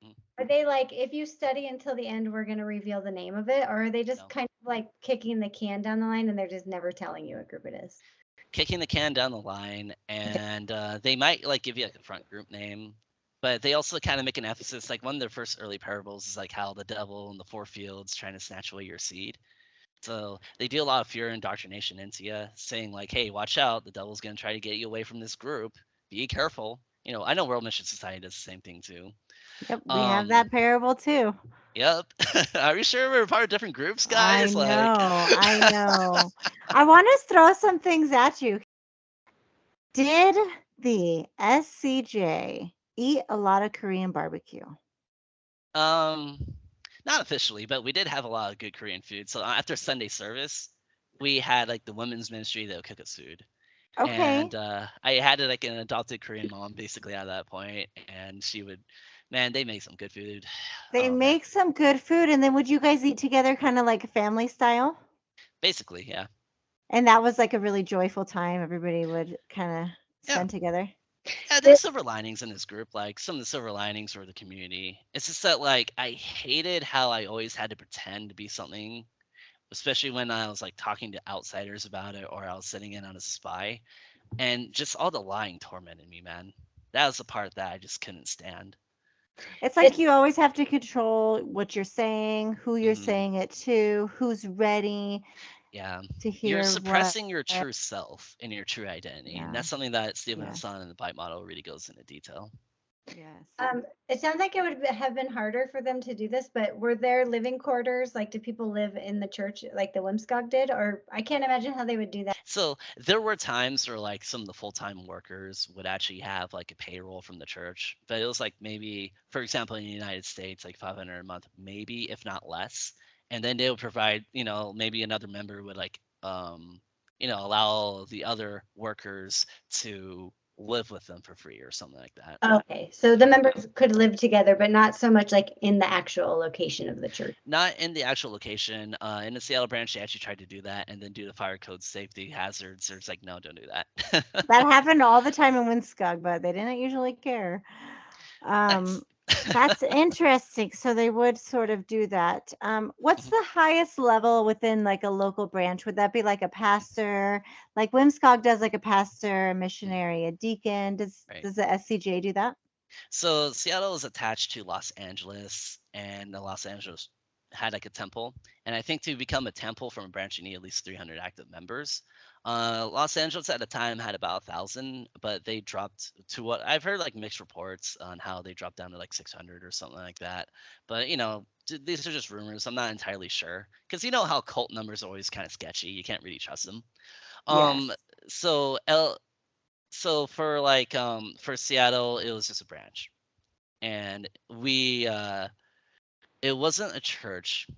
Mm,
are they like, if you study until the end, we're going to reveal the name of it, or are they just
No,
kind of like kicking the can down the line and they're just never telling you what group it is?
kicking the can down the line,
Okay.
and they might like give you like a front group name, but they also kind of make an emphasis. Like one of their first early parables is like how the devil in the four fields trying to snatch away your seed. So they do a lot of fear and indoctrination into you, saying like, "Hey, watch out! The devil's gonna try to get you away from this group. Be careful." I know World Mission Society does the same thing too.
Yep, we have
Um,
that parable too.
yep. Are you sure we're part of different groups,
I
guys? Like,
know. I know. I want to throw some things at you. Did the SCJ eat a lot of Korean barbecue?
um, not officially, but we did have a lot of good Korean food. So after Sunday service, we had like the women's ministry that would cook us food.
Okay.
And I had like an adopted Korean mom basically at that point, and she would, man, they make some good food.
They
Oh man,
make some good food, and then would you guys eat together kind of like a family style?
basically, yeah,
And that was like a really joyful time everybody would kind of
yeah,
spend together.
yeah. There's silver linings in this group. Like some of the silver linings were the community. It's just that like I hated how I always had to pretend to be something, especially when I was like talking to outsiders about it or I was sitting in on a spy, and just all the lying tormented me, man. That was the part that I just couldn't stand.
It's like you always have to control what you're saying, who you're
Hmm.
saying it to, who's ready
Yeah.
to
You're
hear what.
suppressing your true self and your true identity. And
Yeah.
that's something that Stephen
Yes.
Hassan in the Bite model really goes into detail.
Yes.
It sounds like it would have been harder for them to do this, but were there living quarters? Like, did people live in the church like the Wimskog did? Or I can't imagine how they would do that.
So there were times where like some of the full-time workers would actually have like a payroll from the church, but it was like maybe, for example, in the United States, like 500 a month, maybe if not less. And then they would provide, maybe another member would like, allow the other workers to live with them for free or something like that.
Okay, so the members could live together, but not so much like in the actual location of the church.
Not in the actual location. In the Seattle branch, they actually tried to do that, and then due to fire code safety hazards, there's like, no, don't do that.
That happened all the time in Winskog, but they didn't usually care.
Nice.
That's interesting. So they would sort of do that. What's the highest level within like a local branch? Would that be like a pastor? Like Whimscog does like a pastor, a missionary, a deacon. Does
Right.
does the SCJ do that?
So Seattle is attached to Los Angeles, and the Los Angeles had like a temple. And I think to become a temple from a branch, you need at least 300 active members. Los Angeles at the time had about 1,000, but they dropped to what I've heard like mixed reports on how they dropped down to like 600 or something like that. But these are just rumors. I'm not entirely sure because you know how cult numbers are always kind of sketchy. You can't really trust them.
Yes.
Um, so L so for like for Seattle, it was just a branch, and it wasn't a church.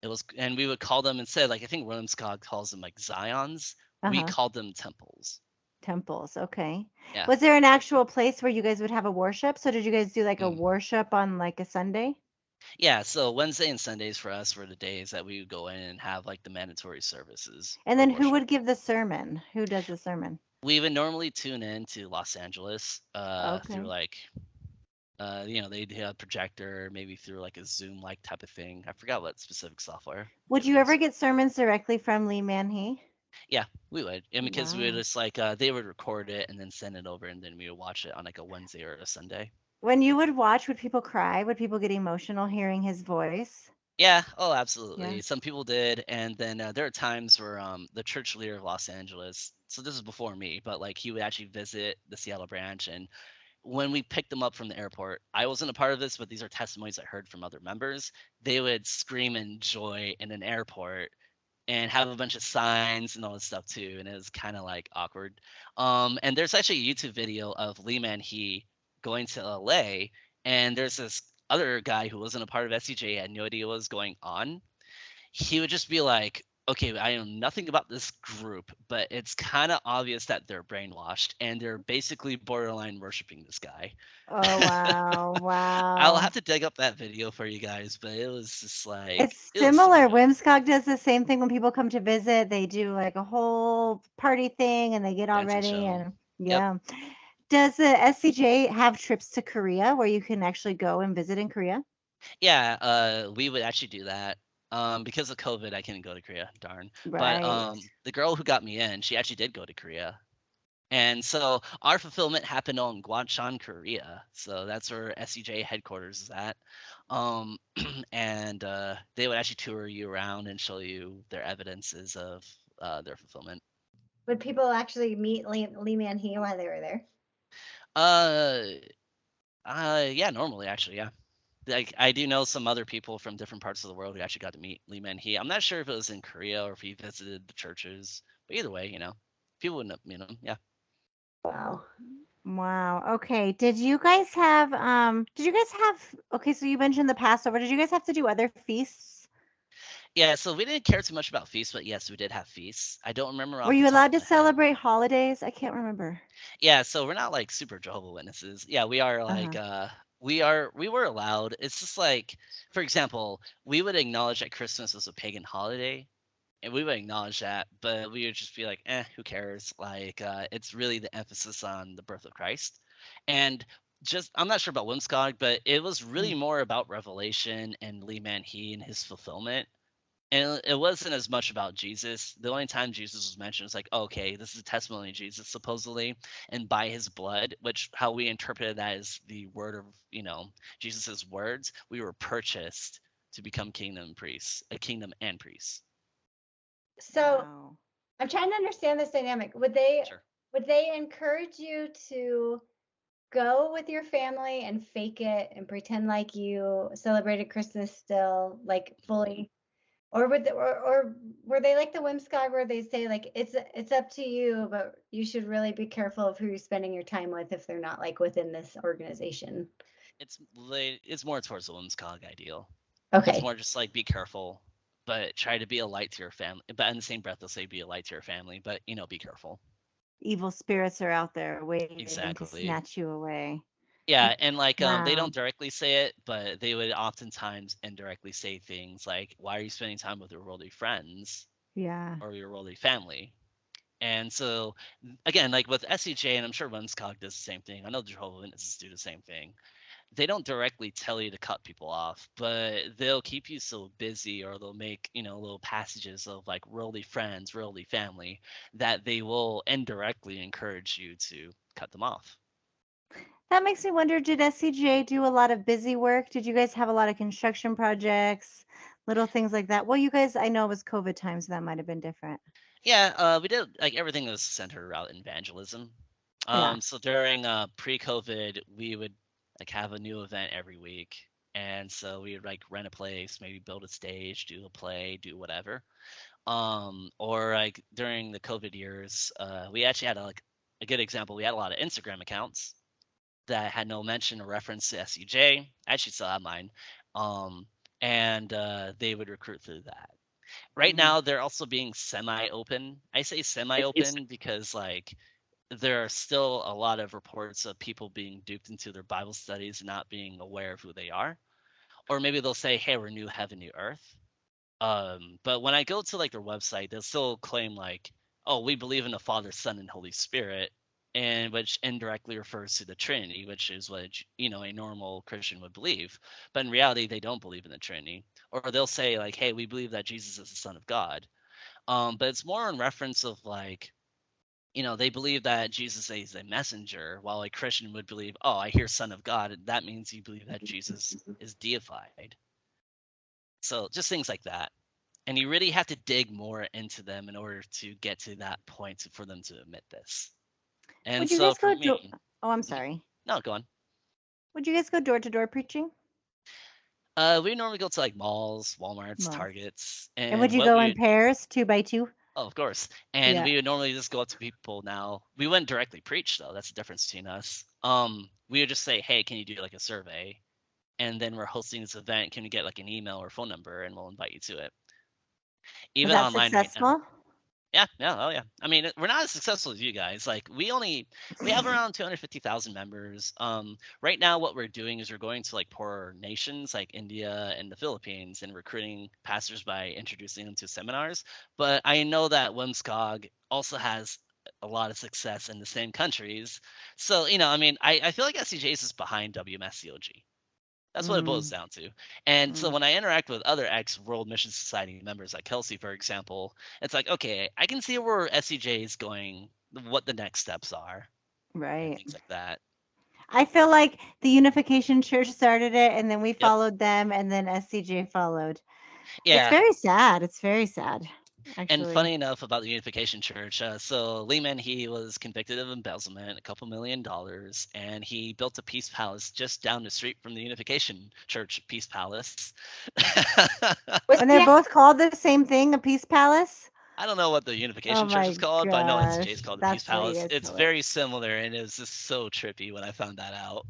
It was, and we would call them instead, like I think Williamscog calls them like Zions. We
Uh-huh.
called them temples.
Temples. Okay.
Yeah.
Was there an actual place where you guys would have a worship? So did you guys do like a
Mm.
worship on like a Sunday?
Yeah. So Wednesday and Sundays for us were the days that we would go in and have like the mandatory services
And
for
then who
worship.
would give the sermon? Who does the sermon?
We would normally tune in to Los Angeles through
Okay.
like they'd have a projector, maybe through like a Zoom like type of thing. I forgot what specific software they
Would
would
you ever
use.
get sermons directly from Lee Man-hee?
Yeah, we would. And because we would
Wow.
just like they would record it and then send it over and then we would watch it on like a Wednesday or a Sunday.
When you would watch, would people cry? Would people get emotional hearing his voice?
Yeah, oh
Yeah.
absolutely. Some people did, and then there are times where the church leader of Los Angeles. So this is before me, but like he would actually visit the Seattle branch, and when we picked them up from the airport, I wasn't a part of this, but these are testimonies I heard from other members. They would scream in joy in an airport and have a bunch of signs and all this stuff too, and it was kind of like awkward. And there's actually a YouTube video of Lee Man-hee going to LA, and there's this other guy who wasn't a part of SCJ, had no idea what was going on. He would just be like, okay, I know nothing about this group, but it's kind of obvious that they're brainwashed and they're basically borderline worshiping this guy.
Oh, wow.
I'll
Wow.
have to dig up that video for you guys, but it was just like,
It's
it was
similar.
surreal.
Whimscog does the same thing when people come to visit. They do like a whole party thing and they get all
Dancing
ready
show.
and
Yep.
yeah. Does the SCJ have trips to Korea where you can actually go and visit in Korea?
Yeah, we would actually do that. Because of COVID, I couldn't go to Korea, darn. But
Right.
the girl who got me in, she actually did go to Korea. And so our fulfillment happened on Gwacheon, Korea. So that's where SCJ headquarters is at. Um, and they would actually tour you around and show you their evidences of their fulfillment.
Would people actually meet Lee Man-hee while they were there?
Uh, yeah, normally actually, yeah. Like I do know some other people from different parts of the world who actually got to meet Lee Man-hee. I'm not sure if it was in Korea or if he visited the churches, but either way, people wouldn't meet him. Yeah.
Wow.
Wow. Okay. Did you guys have okay, so you mentioned the Passover. Did you guys have to do other feasts?
Yeah, so we didn't care too much about feasts, but yes, we did have feasts. I don't remember
Were
off the
you
top
allowed
of
to
my head.
celebrate holidays? I can't remember.
Yeah, so we're not like super Jehovah Witnesses. Yeah, we are like
Uh-huh.
we were allowed. It's just like, for example, we would acknowledge that Christmas was a pagan holiday, and we would acknowledge that, but we would just be like, who cares? Like, it's really the emphasis on the birth of Christ. And just, I'm not sure about Whimscog, but it was
Mm.
really more about revelation and Lee Man-hee and his fulfillment. And it wasn't as much about Jesus. The only time Jesus was mentioned was like, oh, okay, this is a testimony of Jesus, supposedly, and by his blood, which how we interpreted that as the word of, Jesus's words, we were purchased to become kingdom priests, a kingdom and priests.
So
Wow.
I'm trying to understand this dynamic. Would they encourage you to go with your family and fake it and pretend like you celebrated Christmas still, like fully? Or or were they like the Whimsicott where they say like it's up to you, but you should really be careful of who you're spending your time with if they're not like within this organization?
It's more towards the women's cog ideal. It's
Okay.
more just like be careful, but try to be a light to your family. But in the same breath, they'll say be a light to your family, but be careful.
evil spirits are out there waiting to
Exactly.
snatch you away.
Yeah, and like they
Wow.
don't directly say it, but they would oftentimes indirectly say things like, "Why are you spending time with your worldly friends
Yeah.
or your worldly family?" And so again, like with SCJ, and I'm sure Runskog does the same thing. I know the Jehovah's Witnesses do the same thing. They don't directly tell you to cut people off, but they'll keep you so busy, or they'll make, little passages of like worldly friends, worldly family, that they will indirectly encourage you to cut them off.
That makes me wonder, did SCJ do a lot of busy work? Did you guys have a lot of construction projects, little things like that? Well, you guys, I know it was COVID time, so that might have been different.
Yeah, we did like everything was centered around evangelism.
Yeah.
So during pre-COVID, we would like have a new event every week, and so we would like rent a place, maybe build a stage, do a play, do whatever. Or like during the COVID years, we actually had like a good example. We had a lot of Instagram accounts that had no mention or reference to SCJ. I actually still have mine. Um, and they would recruit through that. Right
Mhm.
now, they're also being semi-open. I say semi-open because like there are still a lot of reports of people being duped into their Bible studies and not being aware of who they are. Or maybe they'll say, "Hey, we're new heaven, new earth." But when I go to like their website, they'll still claim like, "Oh, we believe in the Father, Son, and Holy Spirit," and which indirectly refers to the Trinity, which is what a normal Christian would believe. But in reality, they don't believe in the Trinity. Or they'll say like, "Hey, we believe that Jesus is the Son of God." But it's more in reference of like, they believe that Jesus is a messenger, while a Christian would believe, "Oh, I hear Son of God." That means you believe that Jesus is deified. So just things like that. And you really have to dig more into them in order to get to that point for them to admit this. And
Would you
so
guys
for
go
me,
Oh, I'm
mhm.
sorry.
No, go on.
Would you guys go door to door preaching?
We normally go to like malls, Walmarts,
Malls.
Targets,
And would
and
you
what
go
we
in
would,
pairs, two by two?
oh, of course, and
Yeah.
we would normally just go up to people. Now we wouldn't directly preach though. That's the difference between us. We would just say, "Hey, can you do like a survey?" And then we're hosting this event. Can you get like an email or phone number, and we'll invite you to it.
Was
Even
that
online right now.
successful?
Yeah, yeah, oh yeah. I mean, we're not as successful as you guys. Like, we have around 250,000 members. Right now, what we're doing is we're going to like poorer nations like India and the Philippines and recruiting pastors by introducing them to seminars. But I know that WIMSCOG also has a lot of success in the same countries. So, I mean, I feel like SCJ is behind WMSCOG. That's what it boils
Mm,
down to. And so
mm.
when I interact with other ex World Mission Society members like Kelsey, for example, it's like, okay, I can see where SCJ is going, what the next steps are, and
Right.
things like that.
I feel like the Unification Church started it and then we
Yep.
followed them and then SCJ followed. It's
Yeah.
very sad. It's very sad,
And
actually.
funny enough about the Unification Church, so Lehman, he was convicted of embezzlement, a couple $1 million, and he built a Peace Palace just down the street from the Unification Church Peace Palace.
Was
And
he
they're both called the same thing, a peace palace?
I don't know what the
Oh
Unification Church
my
is called, but I know SCJ
gosh.
is called the Peace
That's funny.
Palace.
It's
It's
hilarious.
very similar, and it was just so trippy when I found that out.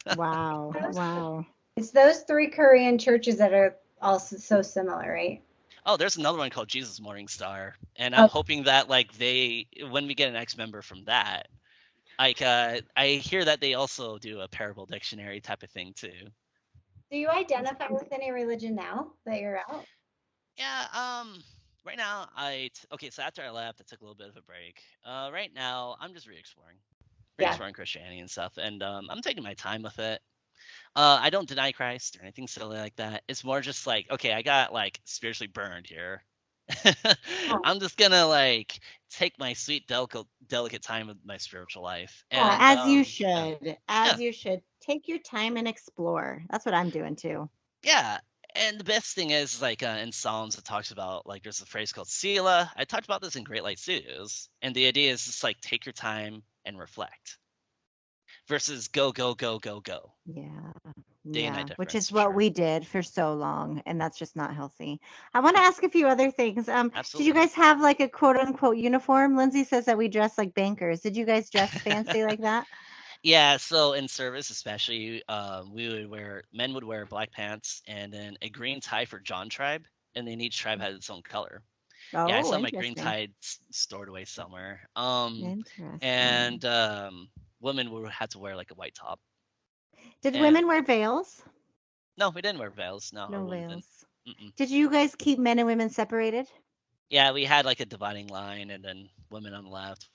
Wow. Wow.
it's those three Korean churches that are also so similar, right?
Oh, there's another one called Jesus Morning Star, and I'm
Oh,
hoping that like when we get an ex member from that, like I hear that they also do a parable dictionary type of thing too.
do you identify with any religion now that you're out?
Yeah. Right now, okay. So after I left, I took a little bit of a break. Right now, I'm just
Yeah.
re-exploring Christianity and stuff, and I'm taking my time with it. I don't deny Christ or anything silly like that. It's more just like, okay, I got like spiritually burned here.
Oh,
I'm just gonna like take my sweet delicate time with my spiritual life.
yeah.
And
As you
yeah,
should.
yeah,
As you should. Take your time and explore. That's what I'm doing too.
yeah. And the best thing is like in Psalms it talks about like there's a phrase called Selah. I talked about this in Great Light Studios, and the idea is just like take your time and reflect versus go go go go go,
Yeah.
day and night
Yeah, which
difference
is
for
what
sure.
we did for so long, and that's just not healthy. I want to ask a few other things. Did you
Absolutely.
guys have like a quote unquote uniform? Lindsay says that we dress like bankers. Did you guys dress fancy like that?
Yeah, so in service especially, men would wear black pants and then a green tie for John tribe, and then each tribe had its own color. Yeah, I
Oh,
saw my green
interesting.
tide stored away somewhere.
Interesting.
And women had to wear like a white top.
Did
And
women wear veils?
no, we didn't wear veils. No, our
No
women didn't.
veils.
Mm-mm.
Did you guys keep men and women separated?
Yeah, we had like a dividing line, and then women on the left,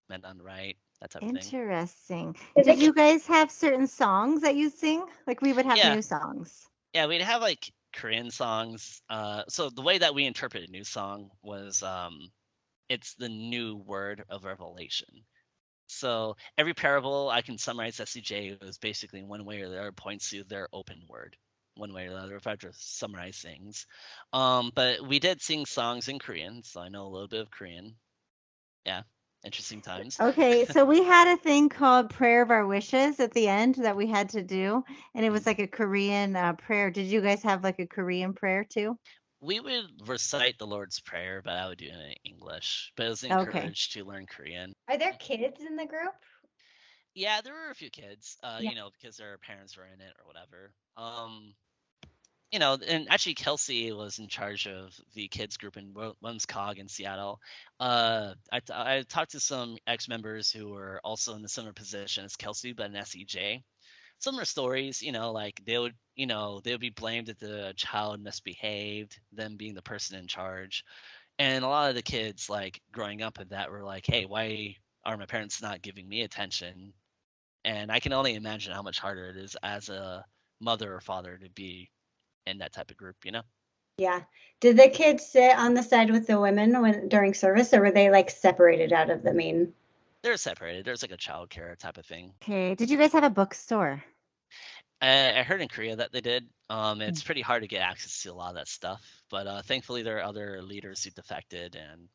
men on the right, that type of thing.
Interesting.
Did
Did
the
you guys have certain songs that you sing? Like we would have
Yeah,
new songs.
yeah, we'd have like Korean songs. So the way that we interpreted a new song was it's the new word of revelation. So every parable I can summarize SCJ was basically one way or the other points to their open word, one way or the other if I had to summarize things. But we did sing songs in Korean, so I know a little bit of Korean. Yeah, interesting times.
Okay, so we had a thing called Prayer of Our Wishes at the end that we had to do, and it was
Mm.
like a Korean prayer. Did you guys have like a Korean prayer too?
We would recite the Lord's Prayer, but I would do it in English. But I was
Okay.
encouraged to learn Korean.
Are there kids in the group?
Yeah, there were a few kids,
Yeah.
because their parents were in it or whatever. And actually Kelsey was in charge of the kids group in Cog in Seattle. I talked to some ex-members who were also in a similar position as Kelsey, but in SEJ. Similar stories, like they would be blamed that the child misbehaved, them being the person in charge. And a lot of the kids, like growing up with that, were like, "Hey, why are my parents not giving me attention?" And I can only imagine how much harder it is as a mother or father to be in that type of group.
Yeah. Did the kids sit on the side with the women when during service, or were they like separated out of the main?
They're separated. There's like a child care type of thing.
Okay. Did you guys have a bookstore?
I heard in Korea that they did.
Mm.
It's pretty hard to get access to a lot of that stuff, but thankfully there are other leaders who defected and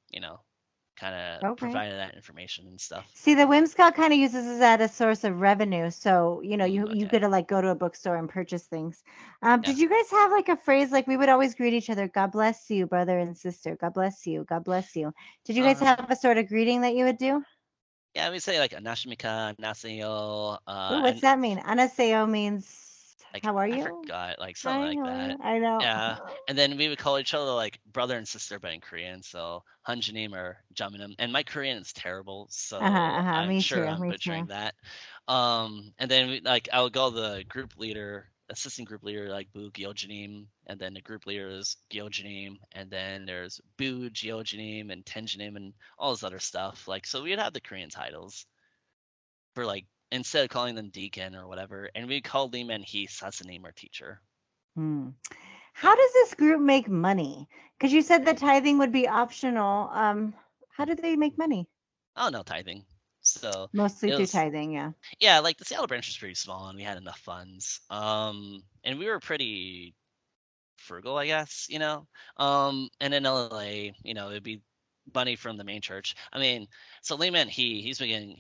kind of
Okay.
provided that information and stuff.
See, the Whimsicott kind of uses this as a source of revenue. So, you
Okay.
get to like go to a bookstore and purchase things.
Yeah.
Did you guys have like a phrase like we would always greet each other, God bless you, brother and sister. God bless you. God bless you. Did you guys have
Um.
a sort of greeting that you would do?
Yeah, we say like anashimika, naseyo,
Ooh, what's
and
that mean? Anaseo means
like
how are
I
you?
forgot, like something
Hi,
like
how are
that.
you? I know.
Yeah, and then we would call each other like brother and sister, but in Korean. So Hanjinim or Jaminim. And my Korean is terrible,
Uh-huh,
so
uh-huh.
I'm
Me
sure
too.
I'm
Me
butchering
too.
that. And then I would call the group leader, assistant group leader, like Bu Gyeojinim, and then the group leader is Gyeojinim, and then there's Bu Gyeojinim and Tenjinim and all this other stuff. Like, so we'd have the Korean titles for like instead of calling them deacon or whatever, and we call them and he sasanim or teacher.
Hmm.
Yeah.
How does this group make money? Because you said that tithing would be optional. How do they make money?
Oh no, tithing. So
Mostly
it
through
was
tithing, yeah.
yeah, like the Seattle branch was pretty small and we had enough funds. And we were pretty frugal, I guess. And in LA, it'd be money from the main church. I mean, so Lehman, he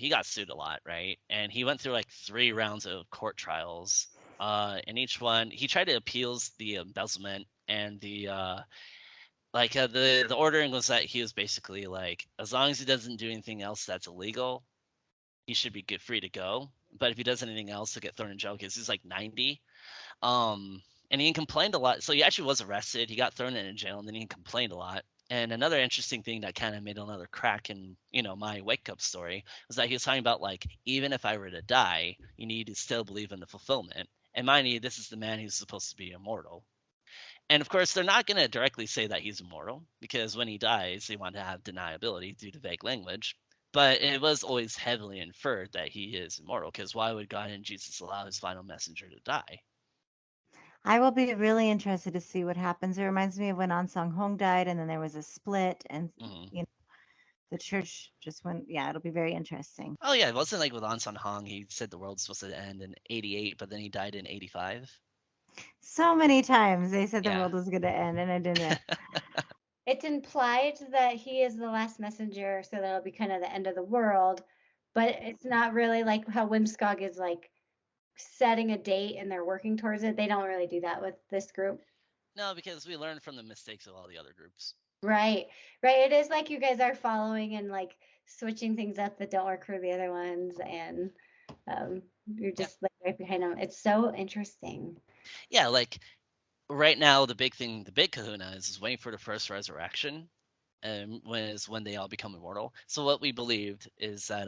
got sued a lot, right? And he went through like 3 rounds of court trials. And each one he tried to appeals the embezzlement and the ordering was that he was basically like, as long as he doesn't do anything else that's illegal, he should be good free to go. But if he does anything else, he'll get thrown in jail because he's like 90. And he complained a lot. So he actually was arrested. He got thrown in jail, and then he complained a lot. And another interesting thing that kind of made another crack in my wake up story was that he was talking about like, even if I were to die, you need to still believe in the fulfillment. And mind you, this is the man who's supposed to be immortal. And of course, they're not going to directly say that he's immortal because when he dies, they want to have deniability due to vague language. But it was always heavily inferred that he is immortal because why would God and Jesus allow his final messenger to die?
I will be really interested to see what happens. It reminds me of when An Sung Hong died, and then there was a split, and
Mhm.
you know, the church just went. Yeah, it'll be very interesting.
Oh yeah, it wasn't like with An Sun Hong. He said the world's supposed to end in '88, but then he died in '85.
So many times they said the
Yeah.
world was going to end, and it didn't.
It's implied that he is the last messenger, so that'll be kind of the end of the world. But it's not really like how Whimscog is like setting a date and they're working towards it. They don't really do that with this group.
No, because we learned from the mistakes of all the other groups.
Right. Right. It is like you guys are following and like switching things up that don't work for the other ones, and you're
Yeah.
just like right behind them. It's so interesting.
Yeah, like right now the big thing, the big kahuna is waiting for the first resurrection. when they all become immortal. So what we believed is that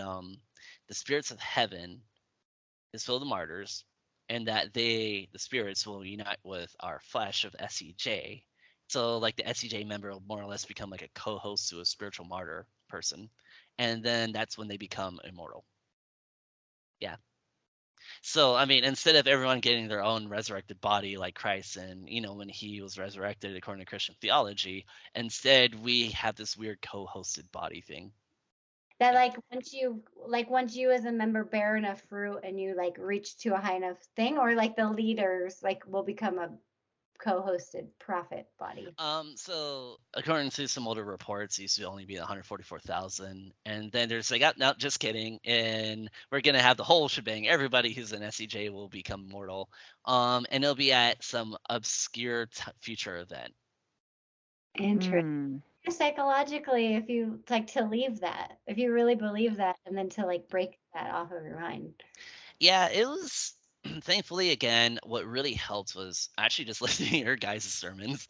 the spirits of heaven is filled with martyrs, and that the spirits will unite with our flesh of SCJ. So like the SCJ member will more or less become like a co-host to a spiritual martyr person, and then that's when they become immortal. Yeah. So I mean, instead of everyone getting their own resurrected body like Christ, and when he was resurrected according to Christian theology, instead we have this weird co-hosted body thing.
That
Yeah.
once you as a member bear enough fruit and you like reach to a high enough thing, or like the leaders like will become a co-hosted prophet body.
So according to some older reports, it used to only be 144,000, and then there's like, no, just kidding, and we're gonna have the whole shebang. Everybody who's an SCJ will become mortal, and it'll be at some obscure future event.
Interesting.
Mm.
Psychologically, if you like to leave that, if you really believe that, and then to like break that off of your mind.
Yeah, it was. Thankfully, again, what really helped was actually just listening to your guys' sermons.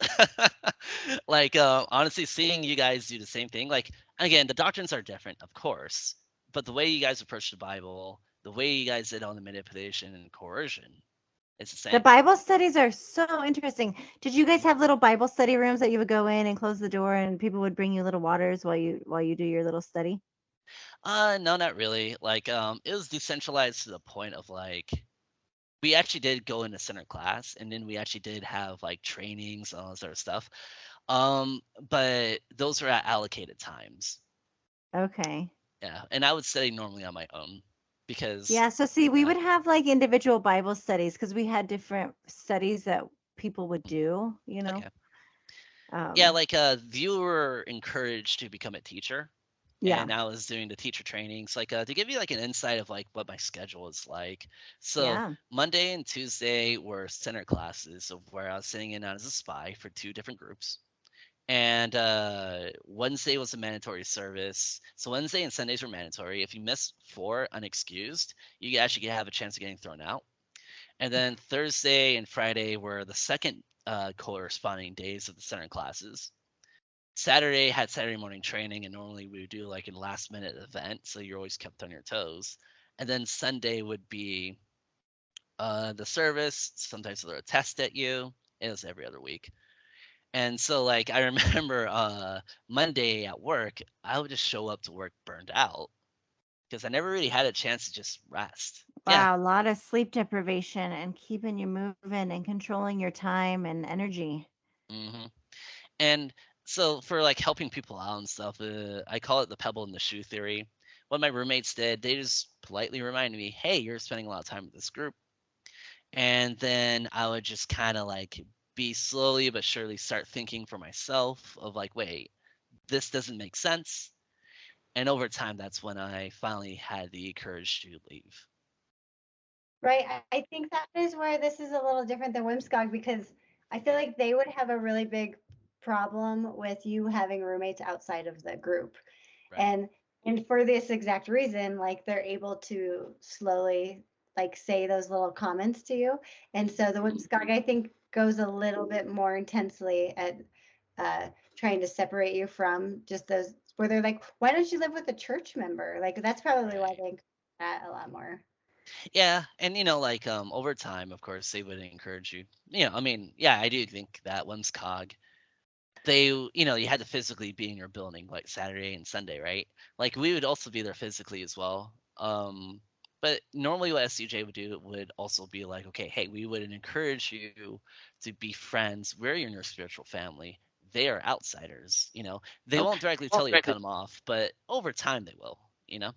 Like, honestly, seeing you guys do the same thing. Like, again, the doctrines are different, of course, but the way you guys approach the Bible, the way you guys did on the manipulation and coercion, it's the
The
same.
Bible studies are so interesting. Did you guys have little Bible study rooms that you would go in and close the door and people would bring you little waters while you do your little study?
No, not really. Like, it was decentralized to the point of like we actually did go into center class, and then we actually did have like trainings and all that sort of stuff. But those were at allocated times.
Okay.
Yeah, and I would study normally on my own because
Yeah, so see, we
yeah,
would have like individual Bible studies because we had different studies that people would
mhm,
do, you know.
okay. Yeah,
Um,
like you were encouraged to become a teacher,
yeah.
and I was doing the teacher trainings, like to give you like an insight of like what my schedule is like. So
Yeah.
Monday and Tuesday were center classes of where I was sitting in as a spy for two different groups. And Wednesday was a mandatory service. So Wednesday and Sundays were mandatory. If you miss four unexcused, you actually have a chance of getting thrown out. And then Thursday and Friday were the second corresponding days of the center classes. Saturday had Saturday morning training, and normally we would do like a last minute event, so you're always kept on your toes. And then Sunday would be the service. Sometimes they'll test at you. It was every other week. And so like I remember Monday at work, I would just show up to work burned out because I never really had a chance to just rest. Yeah.
Wow, a lot of sleep deprivation and keeping you moving and controlling your time and energy.
hmm And so for like helping people out and stuff, I call it the pebble in the shoe theory. What my roommates did, they just politely reminded me, "Hey, you're spending a lot of time with this group," and then I would just kind of like be slowly but surely start thinking for myself of like, wait, this doesn't make sense. And over time, that's when I finally had the courage to leave.
Right. I think that is where this is a little different than Whimscog because I feel like they would have a really big problem with you having roommates outside of the group.
Right.
And and for this exact reason, like they're able to slowly like say those little comments to you. And so the Whimscog, I think, goes a little bit more intensely at trying to separate you from just those where they're like, why don't you live with a church member? Like that's probably why
Right.
they encourage that a lot more.
Yeah, and like over time, of course, they would encourage you. I mean, yeah, I do think that once cog, you had to physically be in your building like Saturday and Sunday, right? Like we would also be there physically as well. But normally what SCJ would do would also be like, okay, hey, we would encourage you to be friends. We're in your spiritual family. They are outsiders. They won't directly tell you to cut them off, but over time they will. You know.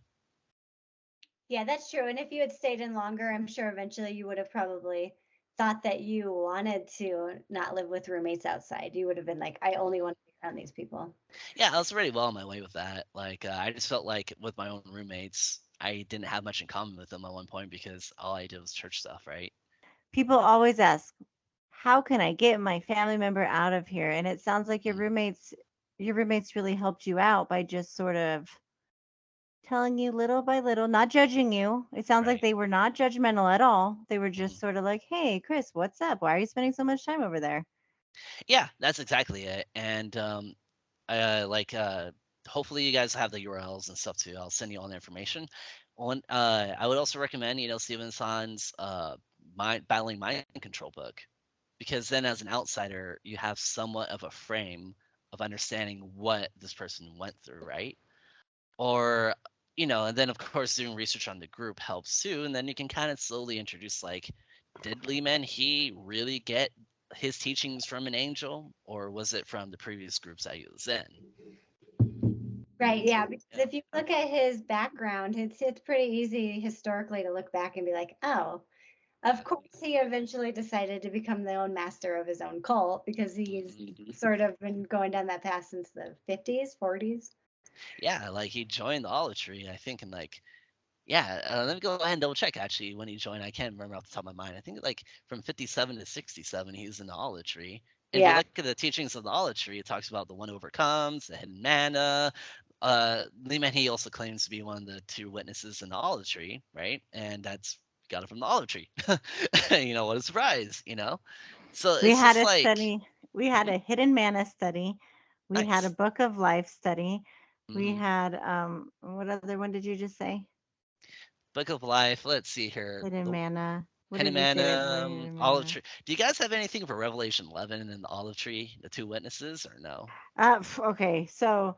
Yeah, that's true. And if you had stayed in longer, I'm sure eventually you would have probably thought that you wanted to not live with roommates outside. You would have been like, I only want to be around these people.
Yeah, I was already well on my way with that. Like, I just felt like with my own roommates, I didn't have much in common with them at one point because all I did was church stuff, right?
People always ask, "How can I get my family member out of here?" And it sounds like
Mm,
your roommates really helped you out by just sort of telling you little by little, not judging you. It sounds like
right.
they were not judgmental at all. They were
hmm
just sort of like, "Hey, Chris, what's up? Why are you spending so much time over there?"
Yeah, that's exactly it. And like hopefully you guys have the URLs and stuff too. I'll send you all the information. I would also recommend, Stevenson's Battling Mind Control book, because then as an outsider, you have somewhat of a frame of understanding what this person went through, right? Or, and then of course doing research on the group helps too, and then you can kind of slowly introduce, like, did Lehman he really get his teachings from an angel, or was it from the previous groups that he was in?
Right, yeah, because
Yeah.
if you look at his background, it's pretty easy historically to look back and be like, oh, of course he eventually decided to become the own master of his own cult because he's
Mhm.
sort of been going down that path since the 50s, 40s.
Yeah, like he joined the Olive Tree, I think, in like, yeah. Let me go ahead and double check actually when he joined. I can't remember off the top of my mind. I think like from 57 to 67, he was in the Olive Tree. And if you
Yeah.
look at the teachings of the Olive Tree, it talks about the one who overcomes, the hidden manna. Lee He also claims to be one of the two witnesses in the Olive Tree, right? And that's got it from the Olive Tree. What a surprise. So
We
it's
had
just
a
like,
study. We had
mhm,
a hidden manna study. We had a
nice.
book of life study. We
Hmm.
had what other one did you just say?
Book of Life. Let's see here.
Hidden
The
manna. What did you
Henneman,
say right before hidden
Olive
manna?
Tree. Do you guys have anything for Revelation 11 and the Olive Tree, the two witnesses, or no?
Okay, so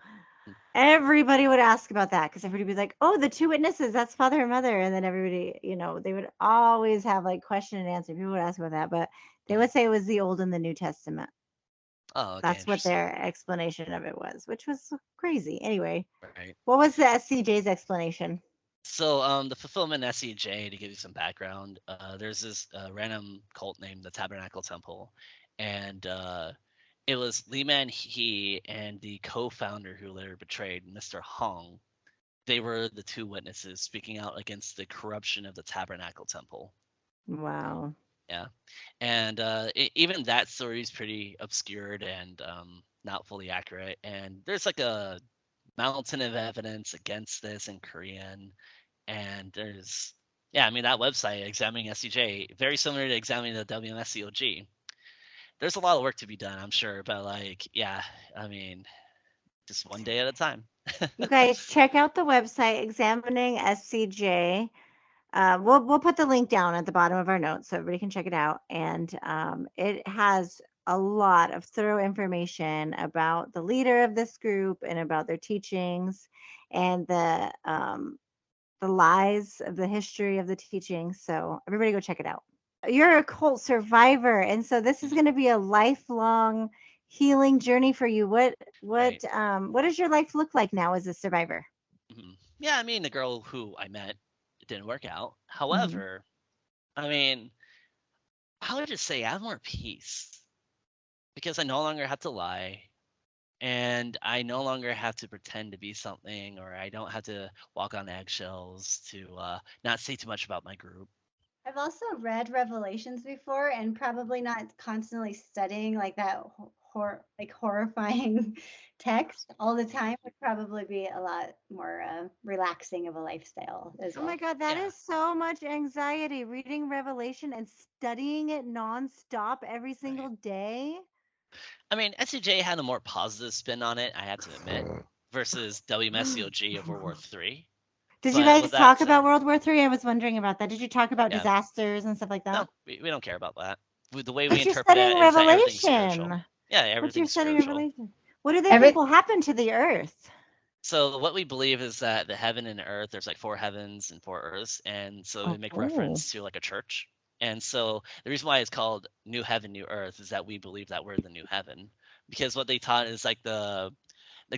everybody would ask about that because everybody would be like, "Oh, the two witnesses, that's father and mother," and then everybody, they would always have like question and answer. People would ask about that, but they
Mhm.
would say it was the Old and the New Testament.
Oh, okay,
That's what
interesting.
their explanation of it was, which was crazy. Anyway,
Right.
what was the SCJ's explanation?
So, the Fulfillment SCJ, to give you some background, there's this random cult named the Tabernacle Temple, and it was Li Man He and the co-founder who later betrayed, Mr. Hong. They were the two witnesses speaking out against the corruption of the Tabernacle Temple.
Wow.
Yeah. And even that story is pretty obscured and not fully accurate. And there's like a mountain of evidence against this in Korean. And yeah, I mean, that website, Examining SCJ, very similar to examining the WMSCOG. There's a lot of work to be done, I'm sure. But, like, yeah, I mean, just one day at a time.
You guys check out the website examining SCJ. We'll put the link down at the bottom of our notes so everybody can check it out. And it has a lot of thorough information about the leader of this group and about their teachings and the lies of the history of the teachings. So everybody go check it out. You're a cult survivor, and so this is
Mhm.
going to be a lifelong healing journey for you.
Right.
What does your life look like now as a survivor?
Yeah, I mean, the girl who I met, it didn't work out.
Hmm.
However, I mean, I would just say I have more peace because I no longer have to lie, and I no longer have to pretend to be something, or I don't have to walk on eggshells to not say too much about my group.
I've also read Revelations before and probably not constantly studying like that horrifying text all the time would probably be a lot more relaxing of a lifestyle as
Oh my
well.
God, that
Yeah.
is so much anxiety reading Revelation and studying it nonstop every
Right.
single day.
I mean, SCJ had a more positive spin on it, I have to admit, versus WMSCOG of World War III.
Did you
But with
guys
that
talk about
said,
World War III? I was wondering about that. Did you talk about
yeah,
disasters and stuff like
no,
that?
we don't care about that. The way we
But you're
interpret
studying
it is that everything's spiritual.
Revelation.
Yeah,
But you're
everything's
studying
spiritual.
Revelation. What do they think
Every
will happen to the earth?
So what we believe is that the heaven and earth, there's like four heavens and four earths, and so they make
Oh,
reference to like a church. And so the reason why it's called New Heaven, New Earth is that we believe that we're the new heaven, because what they taught is like the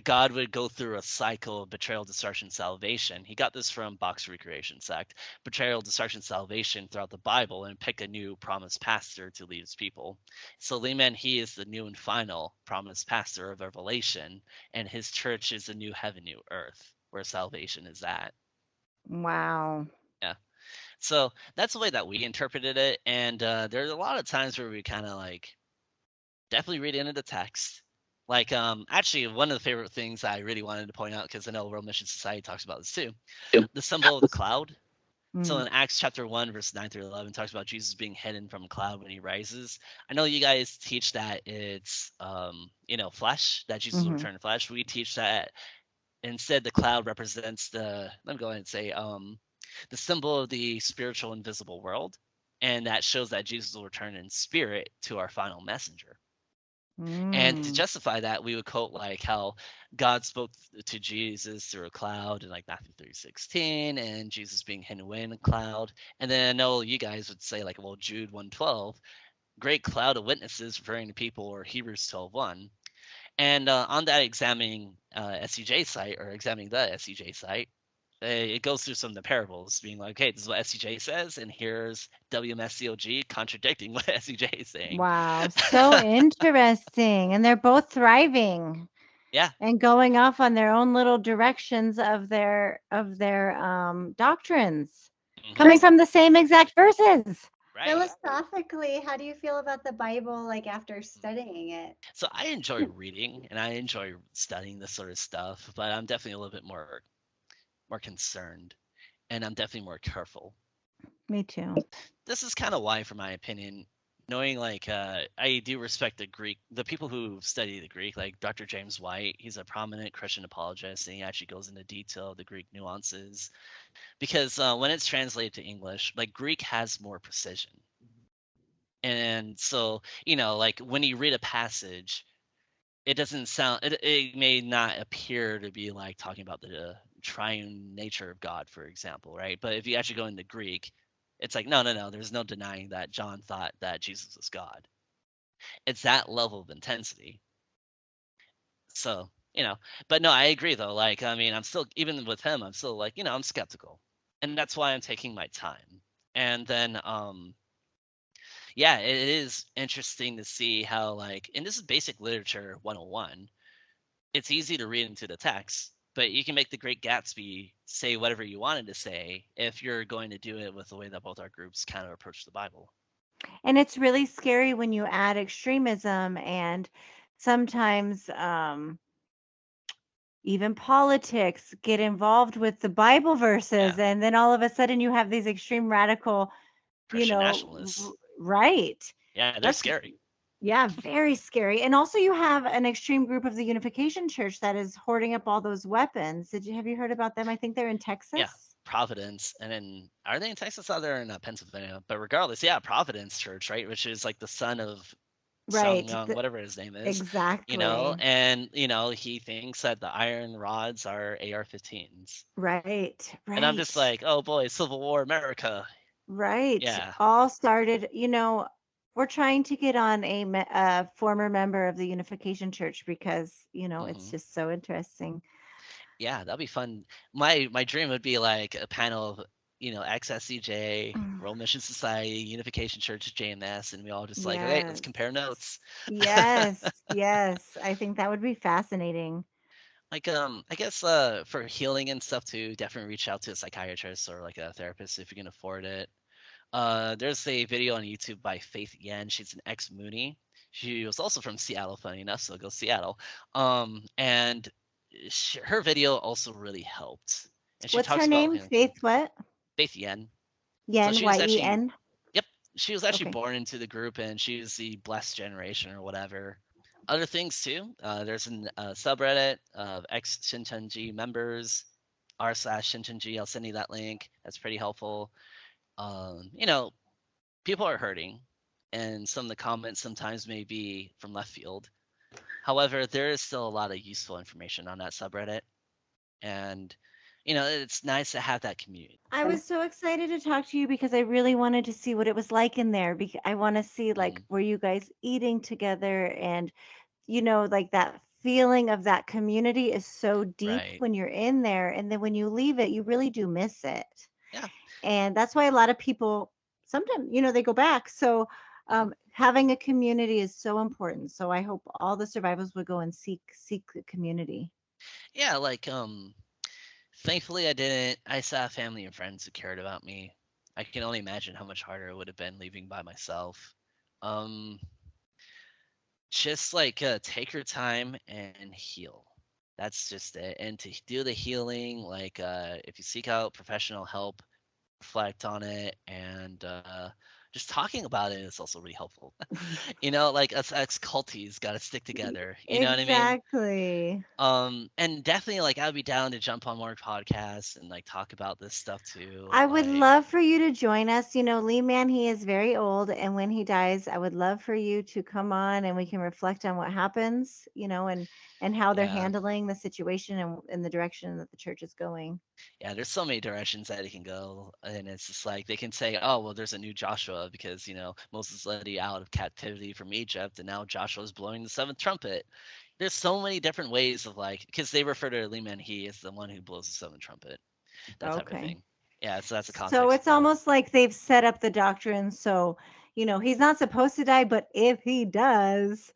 God would go through a cycle of betrayal, destruction, salvation. He got this from Box Recreation Sect. Betrayal, destruction, salvation throughout the Bible, and pick a new promised pastor to lead his people. So Lehman, he is the new and final promised pastor of Revelation, and his church is the new heaven, new earth, where salvation is at.
wow.
Yeah. So that's the way that we interpreted it. And there's a lot of times where we kind of like definitely read into the text. Like, actually, one of the favorite things I really wanted to point out, because I know World Mission Society talks about this too, the symbol of the cloud. So
Mm.
in Acts chapter 1, verse 9 through 11, talks about Jesus being hidden from a cloud when he rises. I know you guys teach that it's, flesh, that Jesus will
Hmm.
return in flesh. We teach that instead the cloud represents let me go ahead and say, the symbol of the spiritual invisible world. And that shows that Jesus will return in spirit to our final messenger. And to
Mm.
justify that, we would quote like how God spoke to Jesus through a cloud in like Matthew 3:16, and Jesus being hidden away in a cloud. And then I know you guys would say like, well, Jude 1:12, great cloud of witnesses referring to people, or Hebrews 12:1. And on that SCJ site, or examining the SCJ site, it goes through some of the parables, being like, okay, this is what SCJ says, and here's WMSCOG contradicting what SCJ is saying.
Wow, so interesting. And they're both thriving
Yeah.
and going off on their own little directions of their doctrines,
Hmm.
coming
Chris,
from the same exact verses.
Right.
philosophically, how do you feel about the Bible like after studying it?
So I enjoy reading and I enjoy studying this sort of stuff, but I'm definitely a little bit more concerned, and I'm definitely more careful.
Me too.
This is kind of why, for my opinion, knowing like I do respect the people who study the Greek, like Dr. James White. He's a prominent Christian apologist, and he actually goes into detail the Greek nuances because when it's translated to English, like Greek has more precision. And so, like when you read a passage, it doesn't sound it may not appear to be like talking about the triune nature of God, for example, right? But if you actually go into Greek, it's like no, no, no, there's no denying that John thought that Jesus was God. It's that level of intensity. So, but no, I agree though. Like, I mean, I'm still, even with him, I'm still like, I'm skeptical. And that's why I'm taking my time. And then yeah, it is interesting to see how, like, and this is basic literature 101. It's easy to read into the text, but you can make the Great Gatsby say whatever you wanted to say if you're going to do it with the way that both our groups kind of approach the Bible.
And it's really scary when you add extremism and sometimes even politics get involved with the Bible
Yeah,
verses. And then all of a sudden you have these extreme radical, you
Christian
know,
nationalists.
right.
Yeah, they're
That's,
scary.
yeah, very scary. And also you have an extreme group of the Unification Church that is hoarding up all those weapons. Have you heard about them? I think they're in
Yeah,
Texas.
Providence, and then are they in Texas? Oh, they're in Pennsylvania. But regardless, yeah, Providence Church, right, which is like the son of Sung
Right.
Young, whatever his name is,
Exactly.
and he thinks that the iron rods are AR-15s,
Right.
and I'm just
Right.
like, oh boy, Civil War America.
Right.
Yeah.
All started, we're trying to get on a former member of the Unification Church because, it's
Hmm.
just so interesting.
Yeah, that'd be fun. My dream would be like a panel of ex-SCJ,
Mm.
World Mission Society, Unification Church, JMS, and we all just like, okay, let's
Yes.
compare notes.
Yes. Yes. I think that would be fascinating.
Like, I guess for healing and stuff too, definitely reach out to a psychiatrist or like a therapist if you can afford it. There's a video on YouTube by Faith Yen. She's an ex-Mooney. She was also from Seattle, funny enough, so go Seattle. And her video also really helped. And she
What's her
talks about
name? Faith what?
Faith Yen. So
Yen,
she was actually,
Yen.
yep, she was actually
Okay.
born into the group, and she was the blessed generation or whatever. Other things too. There's a subreddit of ex Shincheonji members, r/Shincheonji. I'll send you that link. That's pretty helpful. You know, people are hurting, and some of the comments sometimes may be from left field. However, there is still a lot of useful information on that subreddit, and it's nice to have that community.
I was so excited to talk to you because I really wanted to see what it was like in there. Because I want to see, like,
Mhm.
were you guys eating together? And like that feeling of that community is so deep
Right.
when you're in there. And then when you leave it, you really do miss it.
Yeah.
And that's why a lot of people sometimes, they go back. So
Mhm.
having a community is so important. So I hope all the survivors would go and seek the community.
Yeah, like thankfully I didn't. I saw family and friends who cared about me. I can only imagine how much harder it would have been leaving by myself. Um just like take your time and heal. That's just it. And to do the healing, like if you seek out professional help, reflect on it, and just talking about it is also really helpful. Like us ex culties got to stick together. You know what I mean?
Exactly.
And definitely like I'd be down to jump on more podcasts and like talk about this stuff too.
I would
Like,
love for you to join us. Lee Man, he is very old, and when he dies, I would love for you to come on and we can reflect on what happens, and how they're
yeah,
handling the situation and the direction that the church is going.
yeah. There's so many directions that it can go, and it's just like they can say, oh well, there's a new Joshua because Moses led you out of captivity from Egypt, and now Joshua's blowing the seventh trumpet. There's so many different ways of like because they refer to Liman he as the one who blows the seventh trumpet, that type of
Okay.
thing. Yeah, so that's the
So
context
it's
of that.
almost like they've set up the doctrine so, he's not supposed to die, but if he does,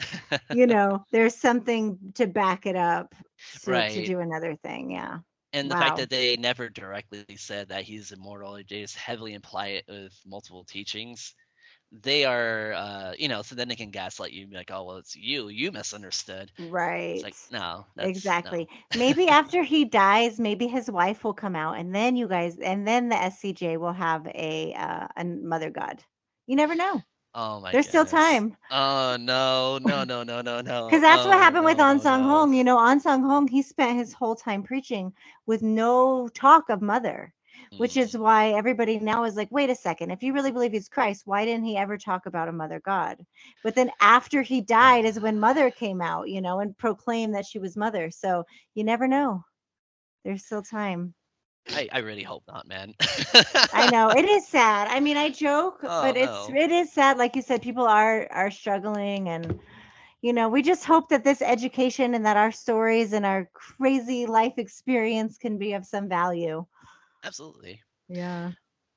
there's something to back it up to
Right.
do another thing. Yeah.
And the fact
Wow.
that they never directly said that he's immortal, they just heavily imply it with multiple teachings. They are, so then they can gaslight you and be like, oh, well, it's you. You misunderstood. It's
Right.
like, no, that's no.
Exactly. Maybe after he dies, maybe his wife will come out, and then and then the SCJ will have a mother god. You never know.
Oh my
There's still
goodness.
time.
Oh no, no, no, no, no,
Because
no.
that's what
Oh
happened with
no,
An
no,
Sung
no.
Hong. An Sung Hong, he spent his whole time preaching with no talk of mother, which is
Hmm.
why everybody now is like, wait a second, if you really believe he's Christ, why didn't he ever talk about a mother God? But then after he died is when mother came out, and proclaimed that she was mother. So you never know. There's still time.
I really hope not, man.
I know it is sad. I mean, I joke,
Oh
but
no.
it is sad. Like you said, people are struggling, and we just hope that this education and that our stories and our crazy life experience can be of some value.
Absolutely.
Yeah.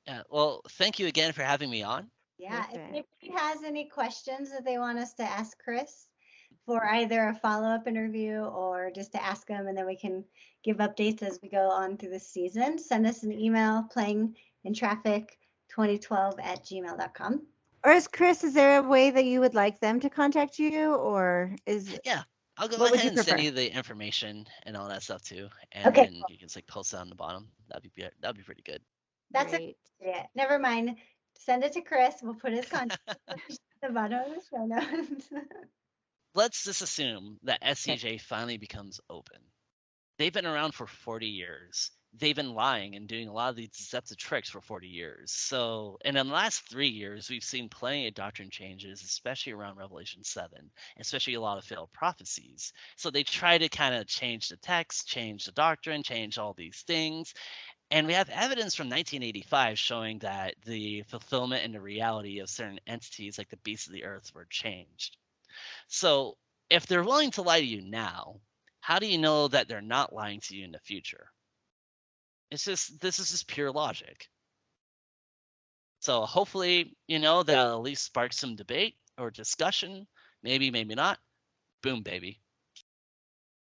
Yeah. Well, thank you again for having me on.
Yeah, if
Perfect.
anybody has any questions that they want us to ask Chris for either a follow-up interview or just to ask him, and then we can give updates as we go on through the season, send us an email playintraffic2012@gmail.com.
Or is there a way that you would like them to contact you, or
Yeah. I'll go
what would
ahead
you
and send
prefer?
you the information and all that stuff too, and
Okay,
then you can just like post it on the bottom. That'd be pretty good.
that's
Great.
it. Never mind. Send it to Chris. We'll put his contact information at the bottom of the show notes.
Let's just assume that
Okay.
SCJ finally becomes open. They've been around for 40 years. They've been lying and doing a lot of these deceptive tricks for 40 years. So, and in the last 3 years, we've seen plenty of doctrine changes, especially around Revelation 7, especially a lot of failed prophecies. So they try to kind of change the text, change the doctrine, change all these things. And we have evidence from 1985 showing that the fulfillment and the reality of certain entities like the beasts of the earth were changed. So if they're willing to lie to you now, how do you know that they're not lying to you in the future? This is just pure logic. So hopefully, that'll at least spark some debate or discussion. Maybe, maybe not. Boom, baby.